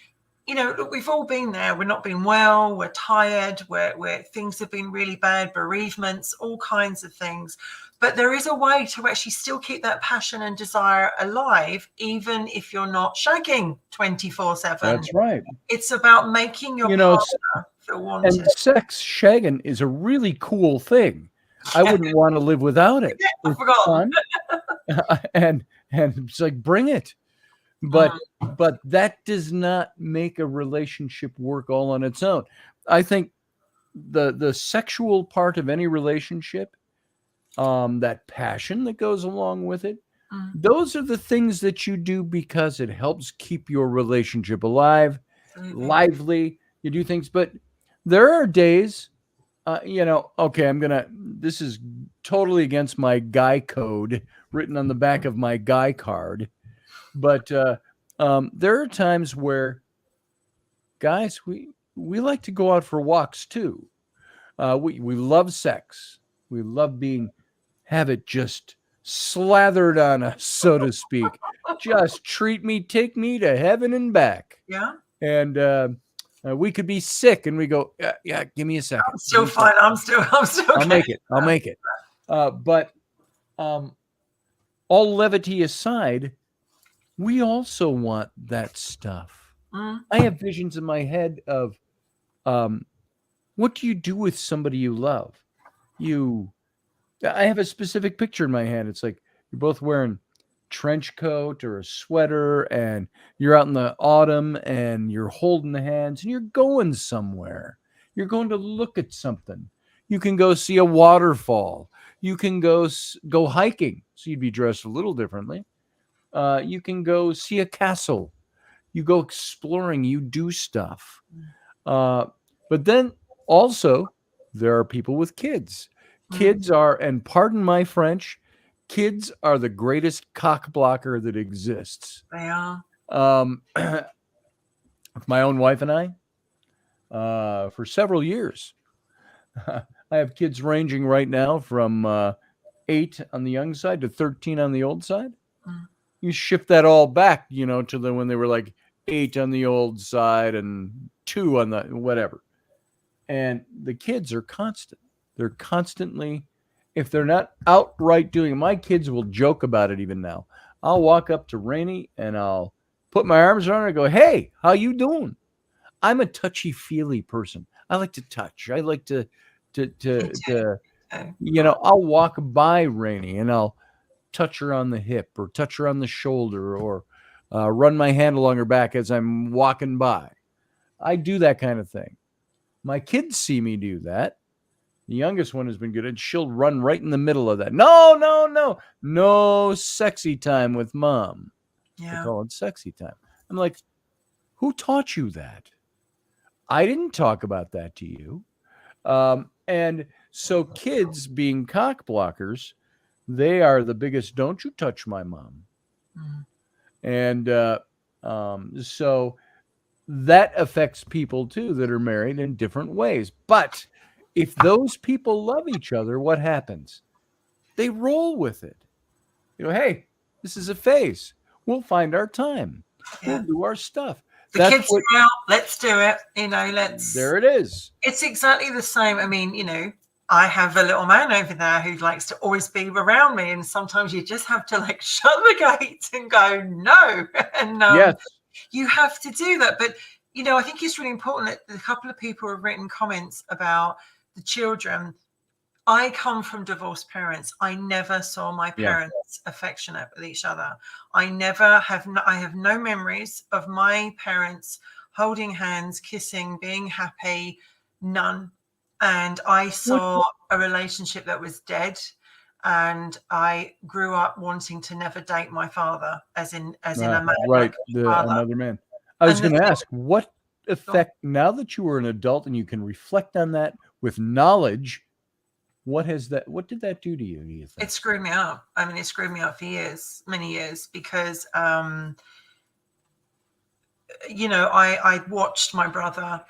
look, we've all been there. We're not been well. We're tired. Where things have been really bad, bereavements, all kinds of things. But there is a way to actually still keep that passion and desire alive, even if you're not shagging 24/7. That's right. It's about making your partner feel wanted. And sex, shagging, is a really cool thing. I wouldn't want to live without it. I forgot. Fun. and it's like, bring it. But that does not make a relationship work all on its own. I think the sexual part of any relationship, that passion that goes along with it, those are the things that you do because it helps keep your relationship alive, lively. You do things, but there are days, this is totally against my guy code written on the back of my guy card. But there are times where, guys, we like to go out for walks too. We love sex. We love have it just slathered on us, so to speak. Just treat me, take me to heaven and back. Yeah. And we could be sick, and we go, yeah, give me a second. I'm still fine. I'm still. I'll make it. But all levity aside, we also want that stuff. I have visions in my head of what do you do with somebody you love? I have a specific picture in my head. It's like you're both wearing trench coat or a sweater, and you're out in the autumn, and you're holding the hands, and you're going somewhere. You're going to look at something. You can go see a waterfall. You can go hiking. So you'd be dressed a little differently. You can go see a castle. You go exploring. You do stuff. But then also there are people with kids. Kids are, and pardon my French, kids are the greatest cock blocker that exists. They are. With my own wife and I, for several years. I have kids ranging right now from 8 on the young side to 13 on the old side. You shift that all back, to when they were like 8 on the old side and 2 on the whatever. And the kids are constant. They're constantly, if they're not outright doing it, my kids will joke about it even now. I'll walk up to Rainey and I'll put my arms around her and go, hey, how you doing? I'm a touchy-feely person. I like to touch. I like to I'll walk by Rainey and I'll touch her on the hip or touch her on the shoulder or run my hand along her back as I'm walking by. I do that kind of thing. My kids see me do that. The youngest one has been good, and she'll run right in the middle of that. No sexy time with mom. Yeah. They call it sexy time. I'm like, who taught you that? I didn't talk about that to you. And so kids being cock blockers, they are the biggest, don't you touch my mom. And so that affects people too that are married in different ways. But if those people love each other, what happens? They roll with it. Hey, this is a phase. We'll find our time. We'll do our stuff. The kids are out. Let's do it. There it is. It's exactly the same. I mean, I have a little man over there who likes to always be around me, and sometimes you just have to shut the gate and go no. And yes. You have to do that. But I think it's really important that a couple of people have written comments about the children, I come from divorced parents. I never saw my parents affectionate with each other. I have no memories of my parents holding hands, kissing, being happy, none. And I saw a relationship that was dead. And I grew up wanting to never date my father, as in a man, like another man. I was going to ask, what effect, now that you were an adult and you can reflect on that with knowledge, what did that do to you? Do you think? It screwed me up. I mean, it screwed me up for years, many years, because I watched my brother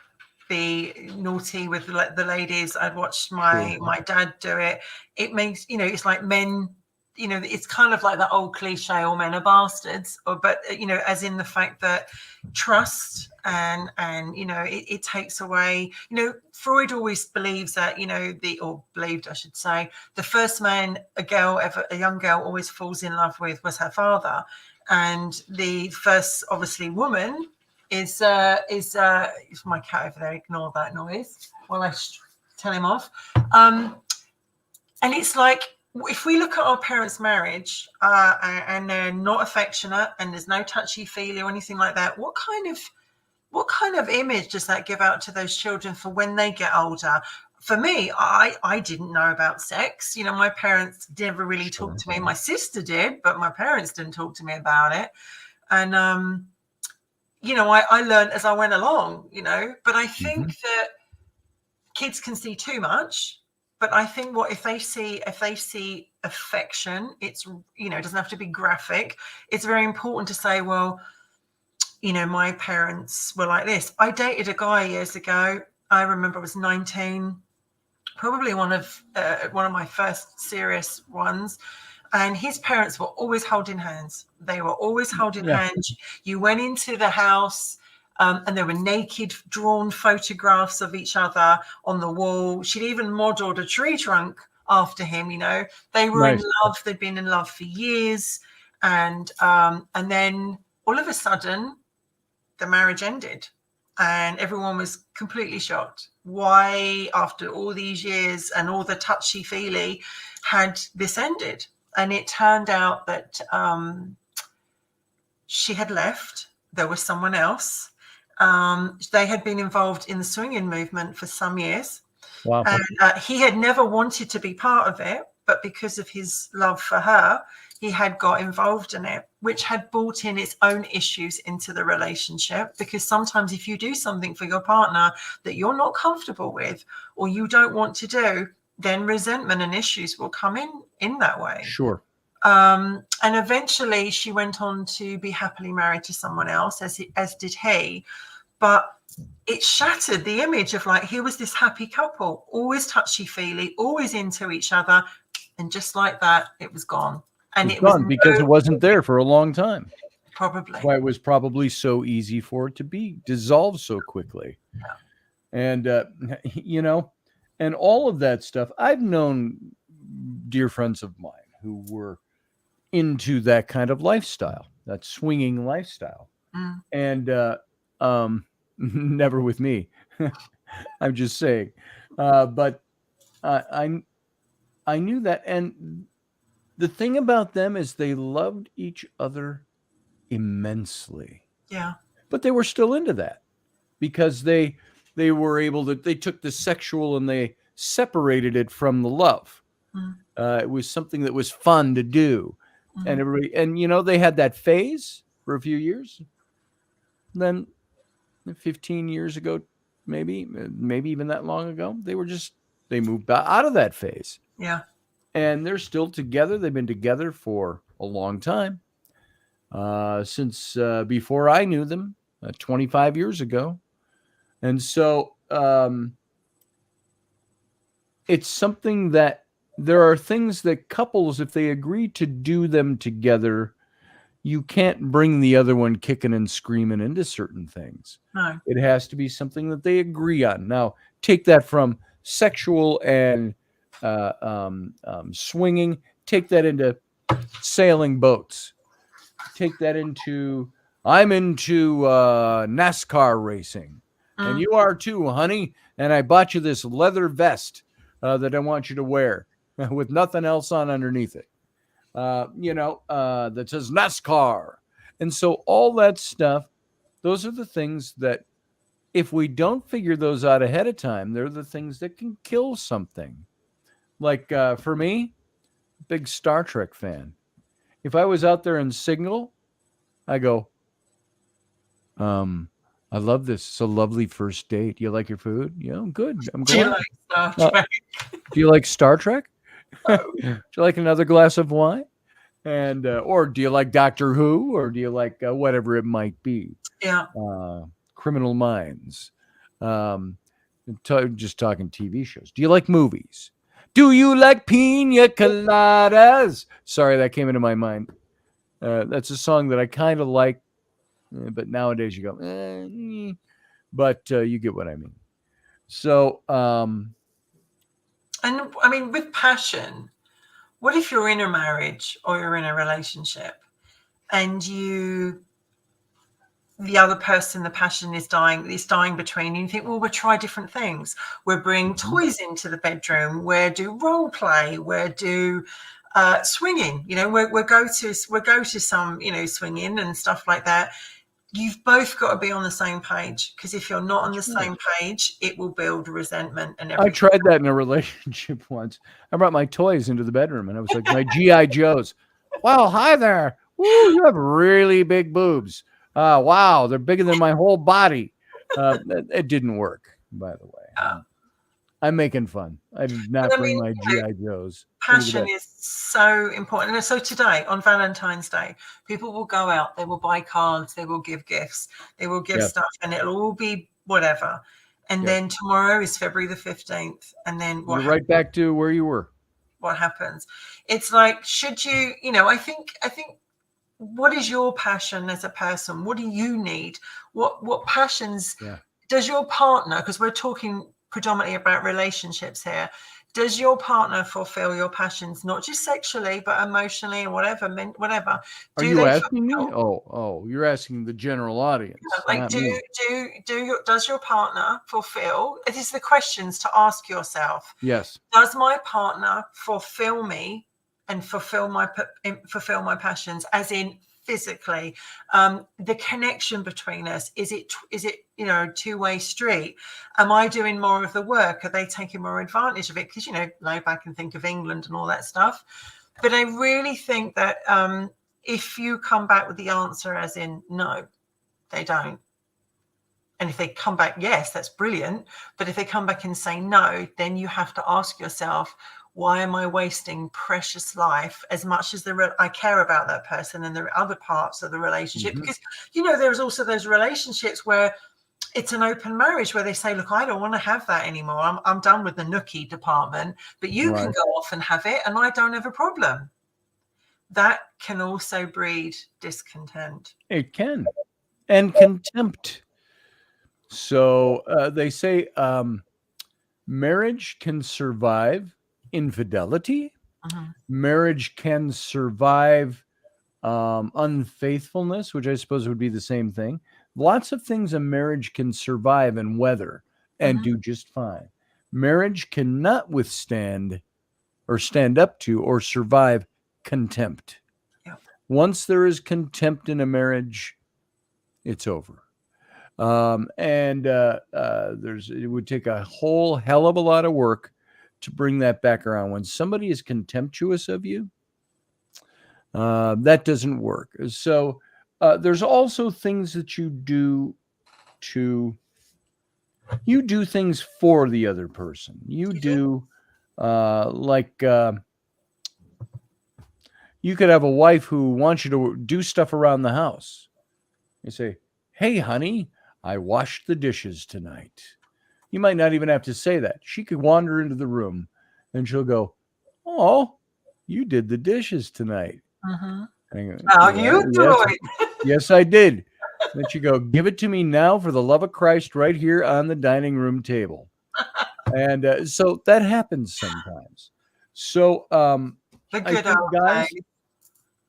be naughty with the ladies. I'd watched my dad do it. It makes, it's like men, it's kind of like that old cliche, all men are bastards, but as in the fact that trust and it takes away, Freud always believes that, believed, I should say, the first man a young girl always falls in love with was her father. And the first, obviously, woman is my cat over there. Ignore that noise while I tell him off. And it's like, if we look at our parents' marriage and they're not affectionate and there's no touchy feely or anything like that, what kind of image does that give out to those children for when they get older? For me, I didn't know about sex. My parents never really talked to me. My sister did, but my parents didn't talk to me about it. And I learned as I went along, but I think that kids can see too much. But I think if they see affection, it's, it doesn't have to be graphic. It's very important to say, well, my parents were like this. I dated a guy years ago. I remember I was 19, probably one of my first serious ones. And his parents were always holding hands. They were always holding hands. You went into the house and there were naked drawn photographs of each other on the wall. She'd even modeled a tree trunk after him. They were in love. They'd been in love for years. And then all of a sudden, the marriage ended. And everyone was completely shocked. Why, after all these years and all the touchy-feely, had this ended? And it turned out that she had left. There was someone else. They had been involved in the swinging movement for some years. Wow. And he had never wanted to be part of it, but because of his love for her, he had got involved in it, which had brought in its own issues into the relationship. Because sometimes if you do something for your partner that you're not comfortable with or you don't want to do, then resentment and issues will come in that way. Sure. And eventually she went on to be happily married to someone else, as did he. But it shattered the image of, like, here was this happy couple, always touchy-feely, always into each other. And just like that, it was gone. And it was gone because it wasn't there for a long time. Probably. That's why it was probably so easy for it to be dissolved so quickly. Yeah. And, and all of that stuff, I've known dear friends of mine who were into that kind of lifestyle, that swinging lifestyle. And never with me. I'm just saying. But I knew that. And the thing about them is they loved each other immensely. Yeah. But they were still into that because they were able to, they took the sexual and they separated it from the love. It was something that was fun to do. And everybody, and they had that phase for a few years. Then 15 years ago, maybe even that long ago, they moved out of that phase. Yeah. And they're still together. They've been together for a long time. Since before I knew them, 25 years ago. And so it's something that there are things that couples, if they agree to do them together, you can't bring the other one kicking and screaming into certain things. No. It has to be something that they agree on. Now, take that from sexual and swinging, take that into sailing boats. Take that into, I'm into NASCAR racing. And you are too, honey. and I bought you this leather vest that I want you to wear with nothing else on underneath it. That says NASCAR. And so all that stuff, those are the things that if we don't figure those out ahead of time, they're the things that can kill something. Like for me, big Star Trek fan. If I was out there in Signal, I go, I love this. It's a lovely first date. You like your food? Good. I'm Do you going. like Star Trek? Do you like Star Trek? Do you like another glass of wine? And or do you like Doctor Who, or do you like whatever it might be? Yeah. Criminal Minds. Just talking TV shows. Do you like movies? Do you like pina coladas? Sorry, that came into my mind. That's a song that I kind of like, but nowadays you go, but you get what I mean. So, and I mean, with passion, what if you're in a marriage or you're in a relationship and the other person, the passion is dying between you. You think, well, we'll try different things. We'll bring toys into the bedroom. We'll do role play. We'll do swinging. We'll go to some, swinging and stuff like that. You've both got to be on the same page, because if you're not on the same page, it will build resentment and everything. I tried that in a relationship once. I brought my toys into the bedroom, and I was like, my G.I. Joes. Wow, hi there. Woo, you have really big boobs. Wow, they're bigger than my whole body. It didn't work, by the way. I'm making fun. I did not bring my G.I. Joes. Passion is so important. And so today, on Valentine's Day, people will go out, they will buy cards, they will give gifts, they will give stuff, and it'll all be whatever. And then tomorrow is February the 15th. And then you're right back to where you were. What happens? It's like, should you, I think what is your passion as a person? What do you need? What passions does your partner, because we're talking predominantly about relationships here, does your partner fulfill your passions, not just sexually, but emotionally and whatever? Are you asking me? Oh, you're asking the general audience. Like, does your partner fulfill? It is the questions to ask yourself. Yes. Does my partner fulfill me and fulfill my passions, as in physically? The connection between us, is it a two-way street? Am I doing more of the work? Are they taking more advantage of it? Because lay back and think of England and all that stuff. But I really think that if you come back with the answer as in no, they don't, and if they come back yes, that's brilliant. But if they come back and say no, then you have to ask yourself, why am I wasting precious life, as much as I care about that person and there are other parts of the relationship? Because, there's also those relationships where it's an open marriage, where they say, look, I don't want to have that anymore. I'm done with the nookie department, but you can go off and have it, and I don't have a problem. That can also breed discontent. It can. And contempt. So they say marriage can survive infidelity. Marriage can survive unfaithfulness, which I suppose would be the same thing. Lots of things a marriage can survive and weather and do just fine. Marriage cannot withstand or stand up to or survive contempt. Once there is contempt in a marriage, it's over. It would take a whole hell of a lot of work to bring that back around. When somebody is contemptuous of you, that doesn't work. So there's also things that you do things for the other person. You could have a wife who wants you to do stuff around the house. You say, hey, honey, I washed the dishes tonight. You might not even have to say that. She could wander into the room and she'll go, oh, you did the dishes tonight. Yes, I did. Then she go, give it to me now, for the love of Christ, right here on the dining room table. And so that happens sometimes. So I think, guys,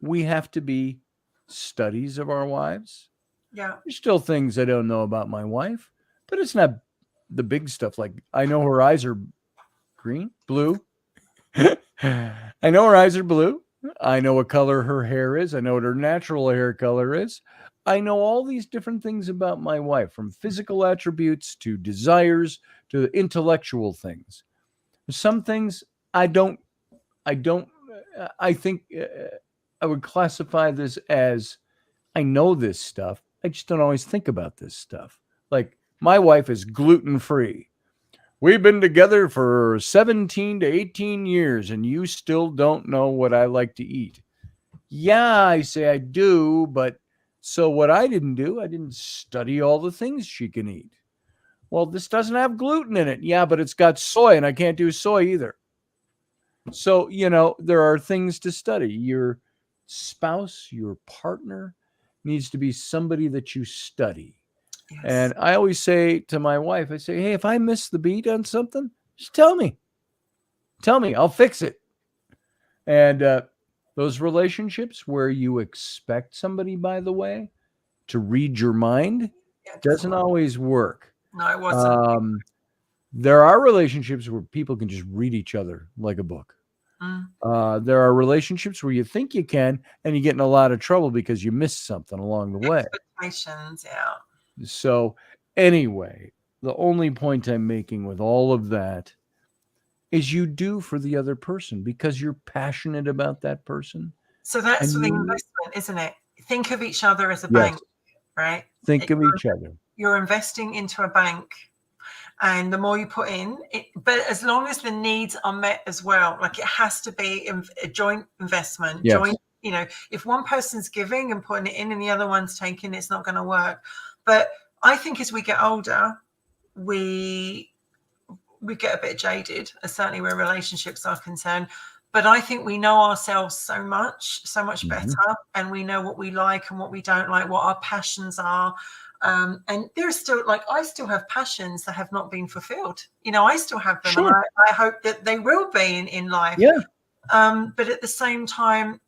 we have to be studies of our wives. Yeah. There's still things I don't know about my wife, but it's not the big stuff. Like I know her eyes are blue. I know her eyes are blue. I know what color her hair is. I know what her natural hair color is. I know all these different things about my wife, from physical attributes to desires to intellectual things. Some things I don't, I think I would classify this as I know this stuff. I just don't always think about this stuff. Like my wife is gluten free. We've been together for 17 to 18 years and you still don't know what I like to eat. Yeah, I say I do, but so what I didn't study all the things she can eat. Well, this doesn't have gluten in it. Yeah, but it's got soy and I can't do soy either. So, there are things to study. Your spouse, your partner needs to be somebody that you study. Yes. And I always say to my wife, I say, hey, if I miss the beat on something, just tell me. Tell me, I'll fix it. And those relationships where you expect somebody, by the way, to read your mind doesn't always work. No, it wasn't. There are relationships where people can just read each other like a book. There are relationships where you think you can, and you get in a lot of trouble because you missed something along the way. Expectations, yeah. So anyway, the only point I'm making with all of that is you do for the other person because you're passionate about that person. So that's the investment, isn't it? Think of each other as a bank, right? Think of each other. You're investing into a bank. And the more you put in, but as long as the needs are met as well, like it has to be a joint investment. Yes. Joint, if one person's giving and putting it in and the other one's taking, it's not going to work. But I think as we get older, we get a bit jaded, certainly where relationships are concerned. But I think we know ourselves so much better, and we know what we like and what we don't like, what our passions are. And there's still, I still have passions that have not been fulfilled. I still have them. Sure. And I hope that they will be in life. Yeah. But at the same time,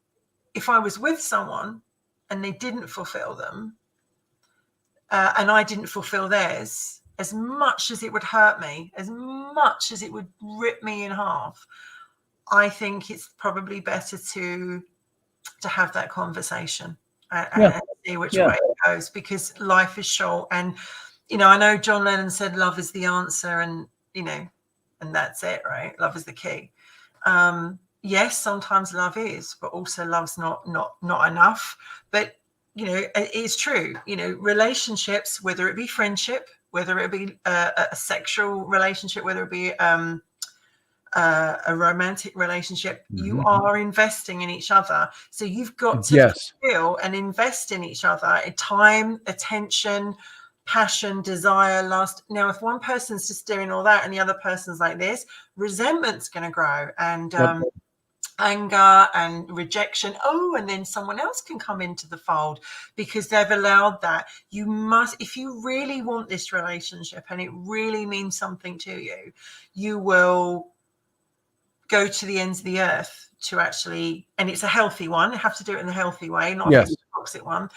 if I was with someone and they didn't fulfill them, and I didn't fulfill theirs, as much as it would hurt me, as much as it would rip me in half, I think it's probably better to have that conversation. And see which way it goes, because life is short. And I know John Lennon said love is the answer, and and that's it, right? Love is the key. Yes, sometimes love is, but also love's not enough. But it's true. Relationships, whether it be friendship, whether it be a sexual relationship, whether it be a romantic relationship, you are investing in each other. So you've got to feel and invest in each other in time, attention, passion, desire, lust. Now, if one person's just doing all that and the other person's like this, resentment's going to grow, and anger and rejection. And then someone else can come into the fold because they've allowed that. You must, if you really want this relationship and it really means something to you, you will go to the ends of the earth to actually, and it's a healthy one. You have to do it in a healthy way, not a toxic one.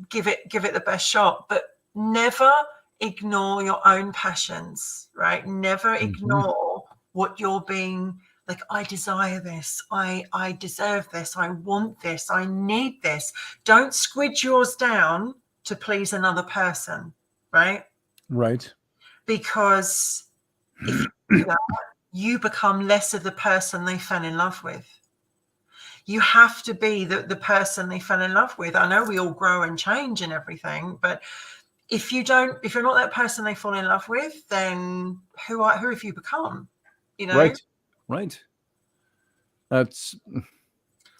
Give it the best shot, but never ignore your own passions, right? Never ignore what you're being like. I desire this. I deserve this. I want this. I need this. Don't squidge yours down to please another person, right? Right. Because if you do that, you become less of the person they fell in love with. You have to be the person they fell in love with. I know we all grow and change and everything, but if you're not that person they fall in love with, then who have you become? Right. That's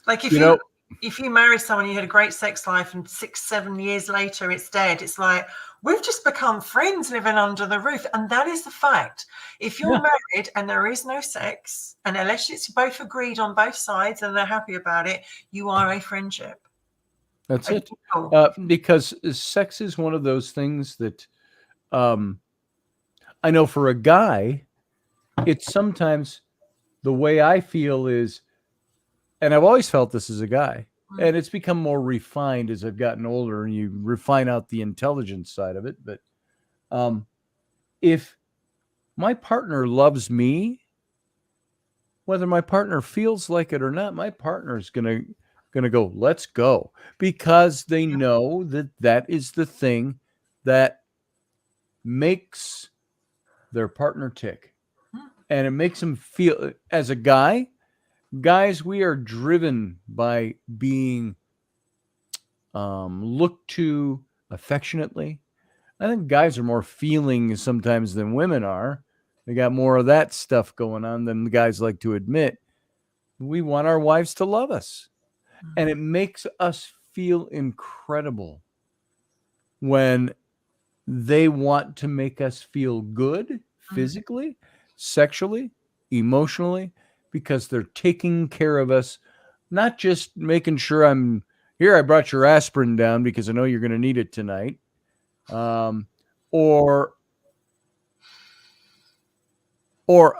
like if you marry someone, you had a great sex life, and 6-7 years later it's dead. It's like, we've just become friends living under the roof. And that is the fact. If you're married and there is no sex, and unless it's both agreed on both sides and they're happy about it, you are a friendship. That's it. Because sex is one of those things that I know for a guy, it's sometimes the way I feel is, and I've always felt this as a guy, and it's become more refined as I've gotten older and you refine out the intelligence side of it. But if my partner loves me, whether my partner feels like it or not, my partner is gonna go, let's go, because they know that that is the thing that makes their partner tick, and it makes them feel. As a guys, we are driven by being looked to affectionately. I think guys are more feeling sometimes than women are. They got more of that stuff going on than the guys like to admit. We want our wives to love us. And it makes us feel incredible when they want to make us feel good physically, sexually, emotionally, because they're taking care of us, not just making sure I'm here. I brought your aspirin down because I know you're going to need it tonight. Or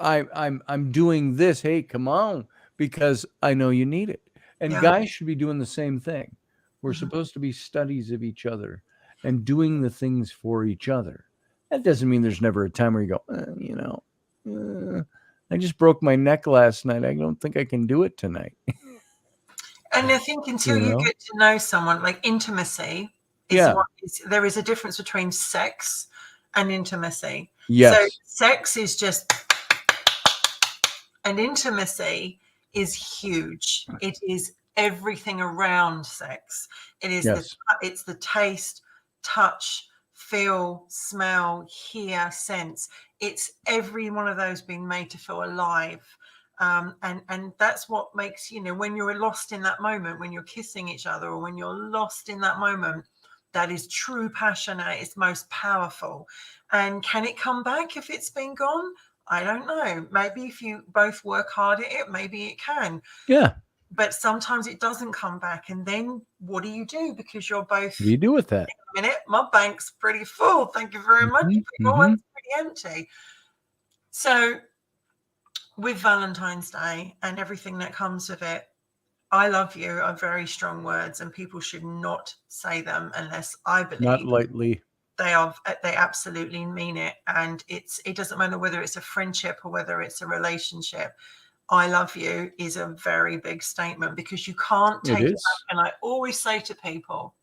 I'm doing this. Hey, come on, because I know you need it. And guys should be doing the same thing. We're supposed to be studies of each other and doing the things for each other. That doesn't mean there's never a time where you go, I just broke my neck last night. I don't think I can do it tonight. And I think until you get to know someone, like intimacy, there is a difference between sex and intimacy. Yes. So sex is just, and intimacy is huge. It is everything around sex. It is it's the taste, touch, feel, smell, hear, sense. It's every one of those being made to feel alive. And that's what makes, when you're lost in that moment, when you're kissing each other, or when you're lost in that moment, that is true passion at its most powerful. And can it come back if it's been gone? I don't know. Maybe if you both work hard at it, maybe it can. Yeah. But sometimes it doesn't come back. And then what do you do? Because you're both. What do you do with that? A minute, my bank's pretty full. Thank you very much. But your one's pretty empty. So with Valentine's Day and everything that comes with it, I love you are very strong words, and people should not say them unless I believe not lightly. They absolutely mean it. And it doesn't matter whether it's a friendship or whether it's a relationship. I love you is a very big statement, because you can't take it back. And I always say to people,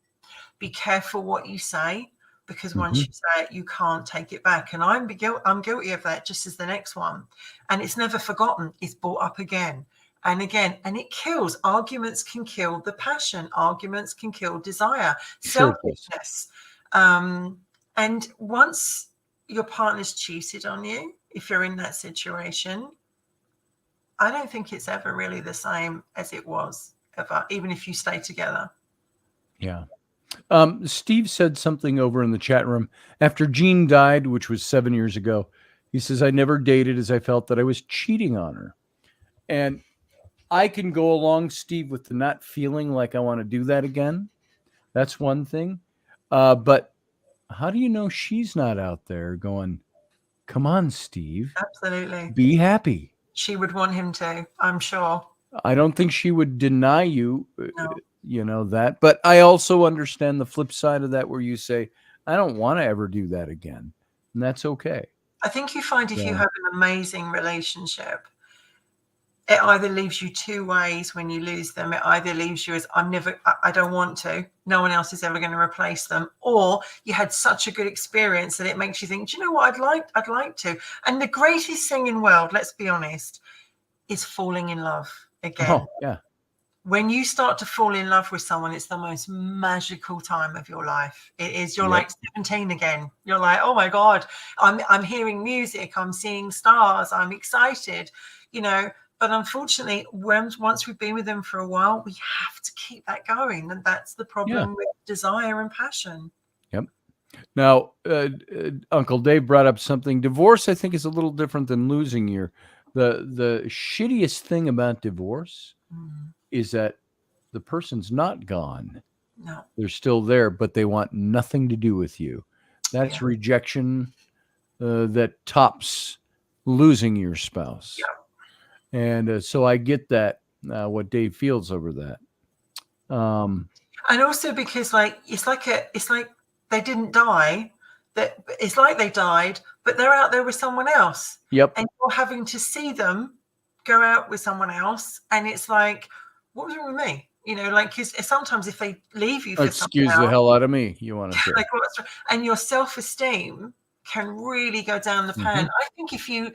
be careful what you say, because once you say it, you can't take it back. And I'm guilty of that, just as the next one. And it's never forgotten. It's brought up again and again, and it kills. Arguments can kill the passion. Arguments can kill desire, selfishness. And once your partner's cheated on you, if you're in that situation, I don't think it's ever really the same as it was ever, even if you stay together. Yeah. Steve said something over in the chat room after Jean died, which was 7 years ago. He says, I never dated as I felt that I was cheating on her. And I can go along, Steve, with the not feeling like I want to do that again. That's one thing. But how do you know she's not out there going, come on, Steve? Absolutely. Be happy. She would want him to, I'm sure. I don't think she would deny you, that. But I also understand the flip side of that, where you say, I don't want to ever do that again. And that's okay. I think you find if you have an amazing relationship, it either leaves you two ways when you lose them. It either leaves you as, I don't want to, no one else is ever going to replace them. Or you had such a good experience that it makes you think, do you know what, I'd like to. And the greatest thing in the world, let's be honest, is falling in love again. Oh, yeah. When you start to fall in love with someone, it's the most magical time of your life. It is. You're like 17 again. You're like, oh my God, I'm hearing music. I'm seeing stars. I'm excited, But unfortunately, once we've been with them for a while, we have to keep that going. And that's the problem with desire and passion. Yep. Now, Uncle Dave brought up something. Divorce, I think, is a little different than losing your. The shittiest thing about divorce is that the person's not gone. No. They're still there, but they want nothing to do with you. That's rejection that tops losing your spouse. Yeah. And so I get that, what Dave feels over that. And also because it's like they didn't die. It's like they died, but they're out there with someone else. Yep. And you're having to see them go out with someone else. And it's like, what was wrong with me? You know, like, because sometimes if they leave you for excuse something the else, hell out of me, you want to say. like, and your self-esteem can really go down the pan. I think if you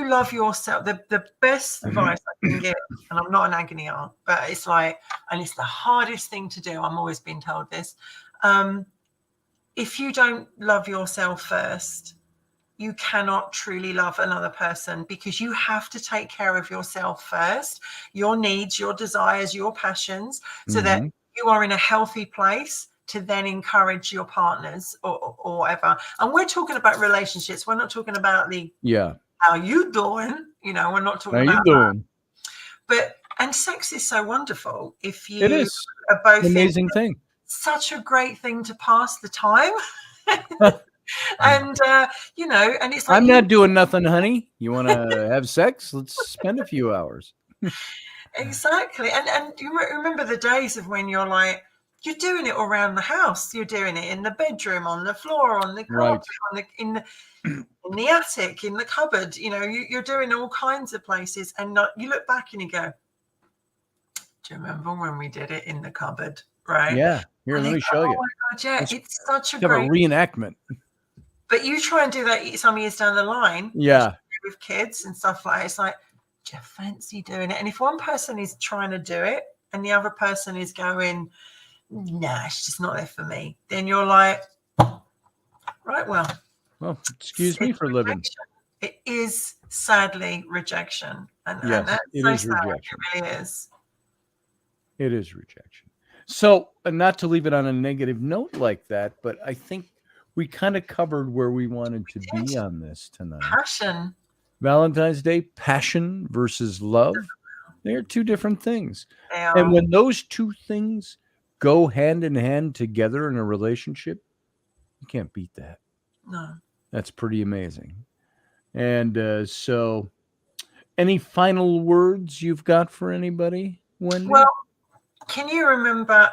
love yourself, the best advice I can give, and I'm not an agony aunt, but it's like, and it's the hardest thing to do. I'm always being told this. If you don't love yourself first, you cannot truly love another person, because you have to take care of yourself first, your needs, your desires, your passions, so that you are in a healthy place to then encourage your partners or whatever. And we're talking about relationships. We're not talking about the how you doing? You know, we're not talking about that. But and sex is so wonderful if you are both amazing thing. Such a great thing to pass the time. And you know, and it's like, I'm not doing nothing, honey. You want to have sex? Let's spend a few hours. Exactly. And you remember the days of when you're like, you're doing it all around the house. You're doing it in the bedroom, on the floor, on the carpet, in the attic, in the cupboard. You know, you're doing all kinds of places, and you look back and you go, do you remember when we did it in the cupboard? Right? Yeah. Here, let me show you. Oh my God, yeah, it's such a great reenactment. But you try and do that some years down the line, with kids and stuff like that. It's like, do you fancy doing it? And if one person is trying to do it and the other person is going, nah, it's just not there for me, then you're like, right, well, excuse me for living. It is sadly rejection, and that's it so is sad. rejection. It really is. It is rejection. So, not to leave it on a negative note like that, but I think we kind of covered where we wanted to be on this tonight. Passion. Valentine's Day, passion versus love. They're two different things. They are. And when those two things go hand in hand together in a relationship, you can't beat that. No. That's pretty amazing. And so, any final words you've got for anybody, Wendy? Well, can you remember?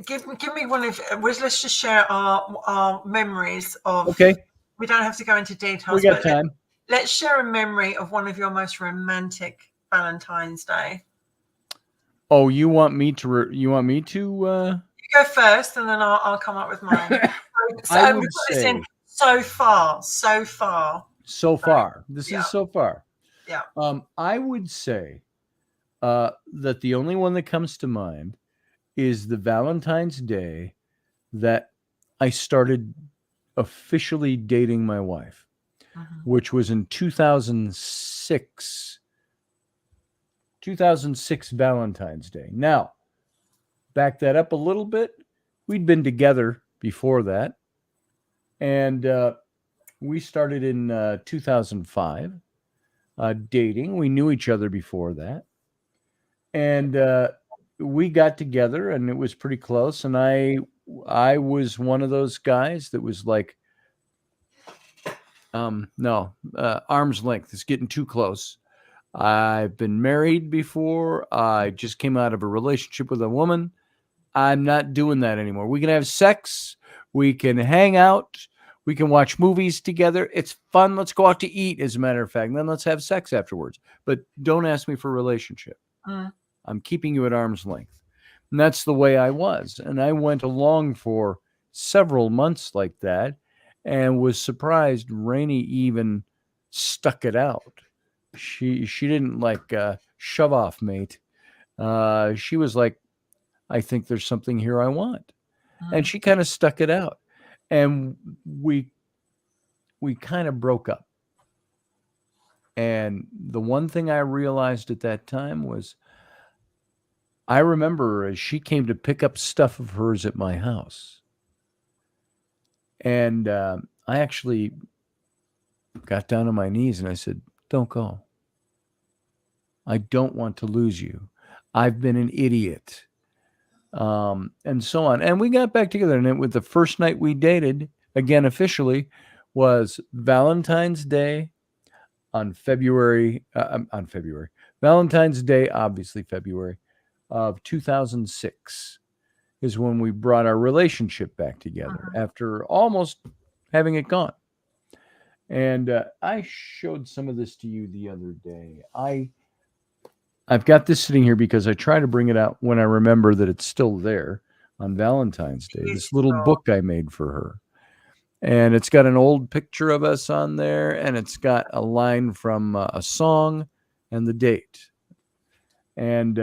Give me one of. Let's just share our memories of. Okay. We don't have to go into details. We got time. Let's share a memory of one of your most romantic Valentine's Day. Oh, you want me to? You go first, and then I'll come up with mine. I would say so far. This is so far. Yeah. I would say that the only one that comes to mind is the Valentine's Day that I started officially dating my wife, which was in 2006. 2006 Valentine's Day. Now, back that up a little bit. We'd been together before that, and we started in 2005 dating. We knew each other before that, and we got together, and it was pretty close. And I was one of those guys that was like, arm's length. It's getting too close. I've been married before. I just came out of a relationship with a woman. I'm not doing that anymore. We can have sex. We can hang out. We can watch movies together. It's fun. Let's go out to eat, as a matter of fact. And then let's have sex afterwards. But don't ask me for a relationship. I'm keeping you at arm's length. And that's the way I was. And I went along for several months like that and was surprised Rainey even stuck it out. She didn't like shove off, mate. She was like, I think there's something here I want. And she kind of stuck it out. And we kind of broke up. And the one thing I realized at that time was, I remember as she came to pick up stuff of hers at my house. And I actually got down on my knees and I said, don't go. I don't want to lose you. I've been an idiot. And so on. And we got back together. And with the first night we dated, again, officially, was Valentine's Day on February. Valentine's Day, obviously February of 2006 is when we brought our relationship back together after almost having it gone. And I showed some of this to you the other day. I've got this sitting here because I try to bring it out when I remember that it's still there on Valentine's Day. This little book I made for her. And it's got an old picture of us on there, and it's got a line from a song and the date. And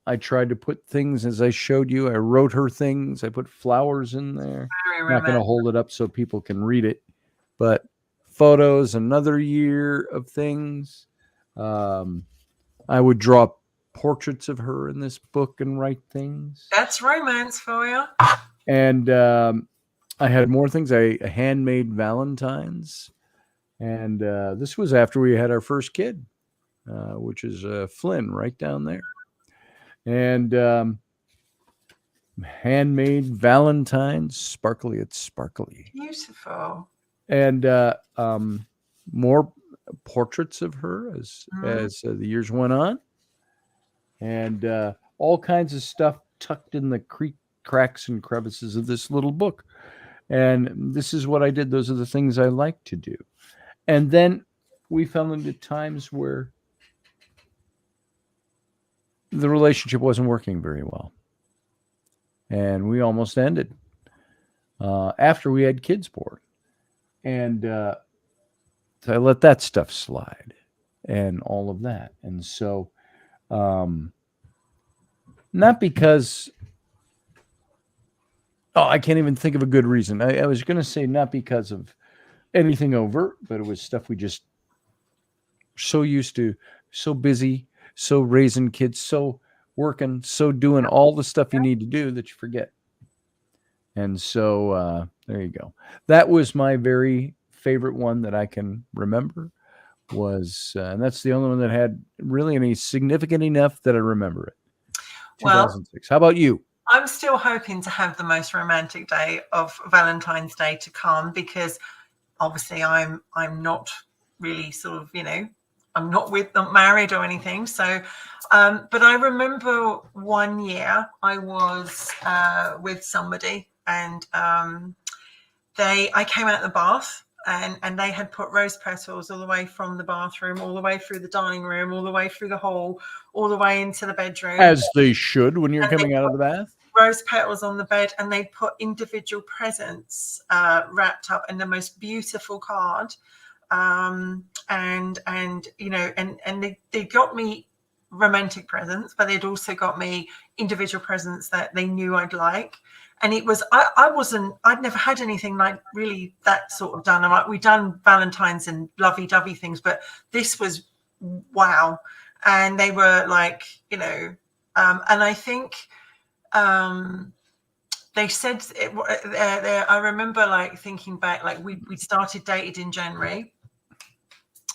I tried to put things, as I showed you. I wrote her things. I put flowers in there. I'm not going to hold it up so people can read it, but photos, another year of things. I would draw portraits of her in this book and write things. That's romance for you. And I had more things. I handmade Valentines. And this was after we had our first kid, which is Flynn right down there. And handmade Valentines, sparkly, it's sparkly. Beautiful. And more portraits of her as the years went on. And all kinds of stuff tucked in the cracks and crevices of this little book. And this is what I did. Those are the things I like to do. And then we fell into times where the relationship wasn't working very well. And we almost ended after we had kids born. And so I let that stuff slide and all of that. And so not because... I can't even think of a good reason. I was going to say not because of anything overt, but it was stuff we just so used to, so busy, so raising kids, so working, so doing all the stuff you need to do that you forget. And so there you go. That was my very favorite one that I can remember was, and that's the only one that had really any significant enough that I remember it. 2006. How about you? I'm still hoping to have the most romantic day of Valentine's Day to come because obviously I'm not really sort of, I'm not married or anything. So, but I remember one year I was with somebody and I came out of the bath and they had put rose petals all the way from the bathroom, all the way through the dining room, all the way through the hall, all the way into the bedroom. As they should when you're coming out of the bath. Rose petals on the bed, and they put individual presents wrapped up in the most beautiful card. And they got me romantic presents, but they'd also got me individual presents that they knew I'd like. And it was, I'd never had anything like really that sort of done. We'd done Valentine's and lovey-dovey things, but this was wow. And they were like, and I think they said, I remember like thinking back, like we started dating in January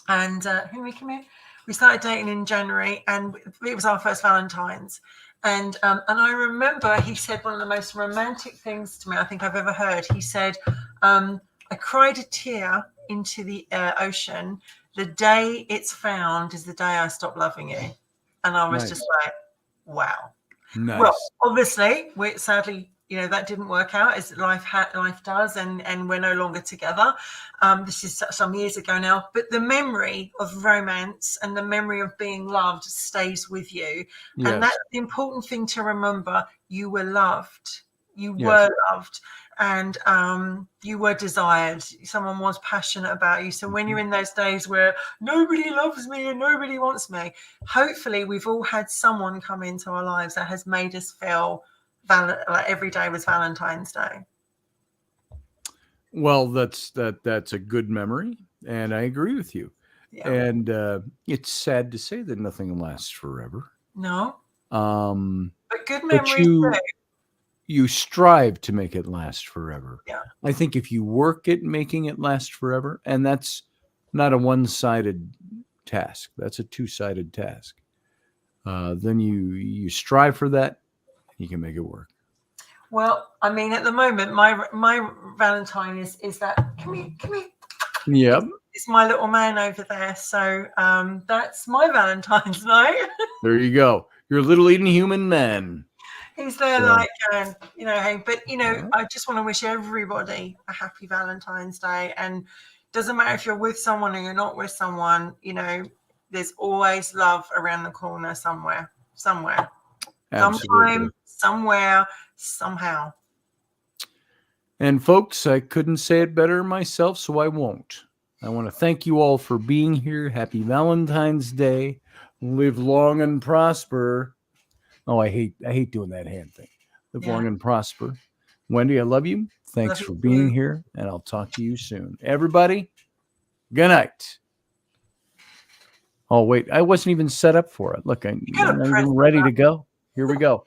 and Henry, come here. We started dating in January and it was our first Valentine's. And I remember he said one of the most romantic things to me I think I've ever heard. He said, I cried a tear into the ocean. The day it's found is the day I stopped loving you. And I was just like, wow. Nice. Well, obviously, sadly, that didn't work out as life does, and we're no longer together. This is some years ago now, but the memory of romance and the memory of being loved stays with you. Yes. And that's the important thing to remember. You were loved. You were loved. And you were desired. Someone was passionate about you. So when you're in those days where nobody loves me and nobody wants me, hopefully we've all had someone come into our lives that has made us feel like every day was Valentine's Day. Well, that's a good memory, and I agree with you. Yeah. And it's sad to say that nothing lasts forever. No. But good memories too. You strive to make it last forever. Yeah. I think if you work at making it last forever, and that's not a one-sided task, that's a two-sided task. Then you strive for that, you can make it work. Well, I mean, at the moment, my Valentine is that. Come here. Yep. It's my little man over there. So that's my Valentine's night. There you go. You're a little inhuman man. He's there So, like going, you know, hey, but, you know, right. I just want to wish everybody a happy Valentine's Day. And doesn't matter if you're with someone or you're not with someone, you know, there's always love around the corner somewhere. Absolutely. Sometime, somewhere, somehow. And folks, I couldn't say it better myself, so I won't. I want to thank you all for being here. Happy Valentine's Day. Live long and prosper. Oh, I hate doing that hand thing. Live long and prosper. Wendy, I love you. Thanks for being here, and I'll talk to you soon. Everybody, good night. Oh, wait, I wasn't even set up for it. Look, I'm ready to go. Here we go.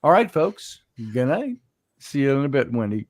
All right, folks. Good night. See you in a bit, Wendy.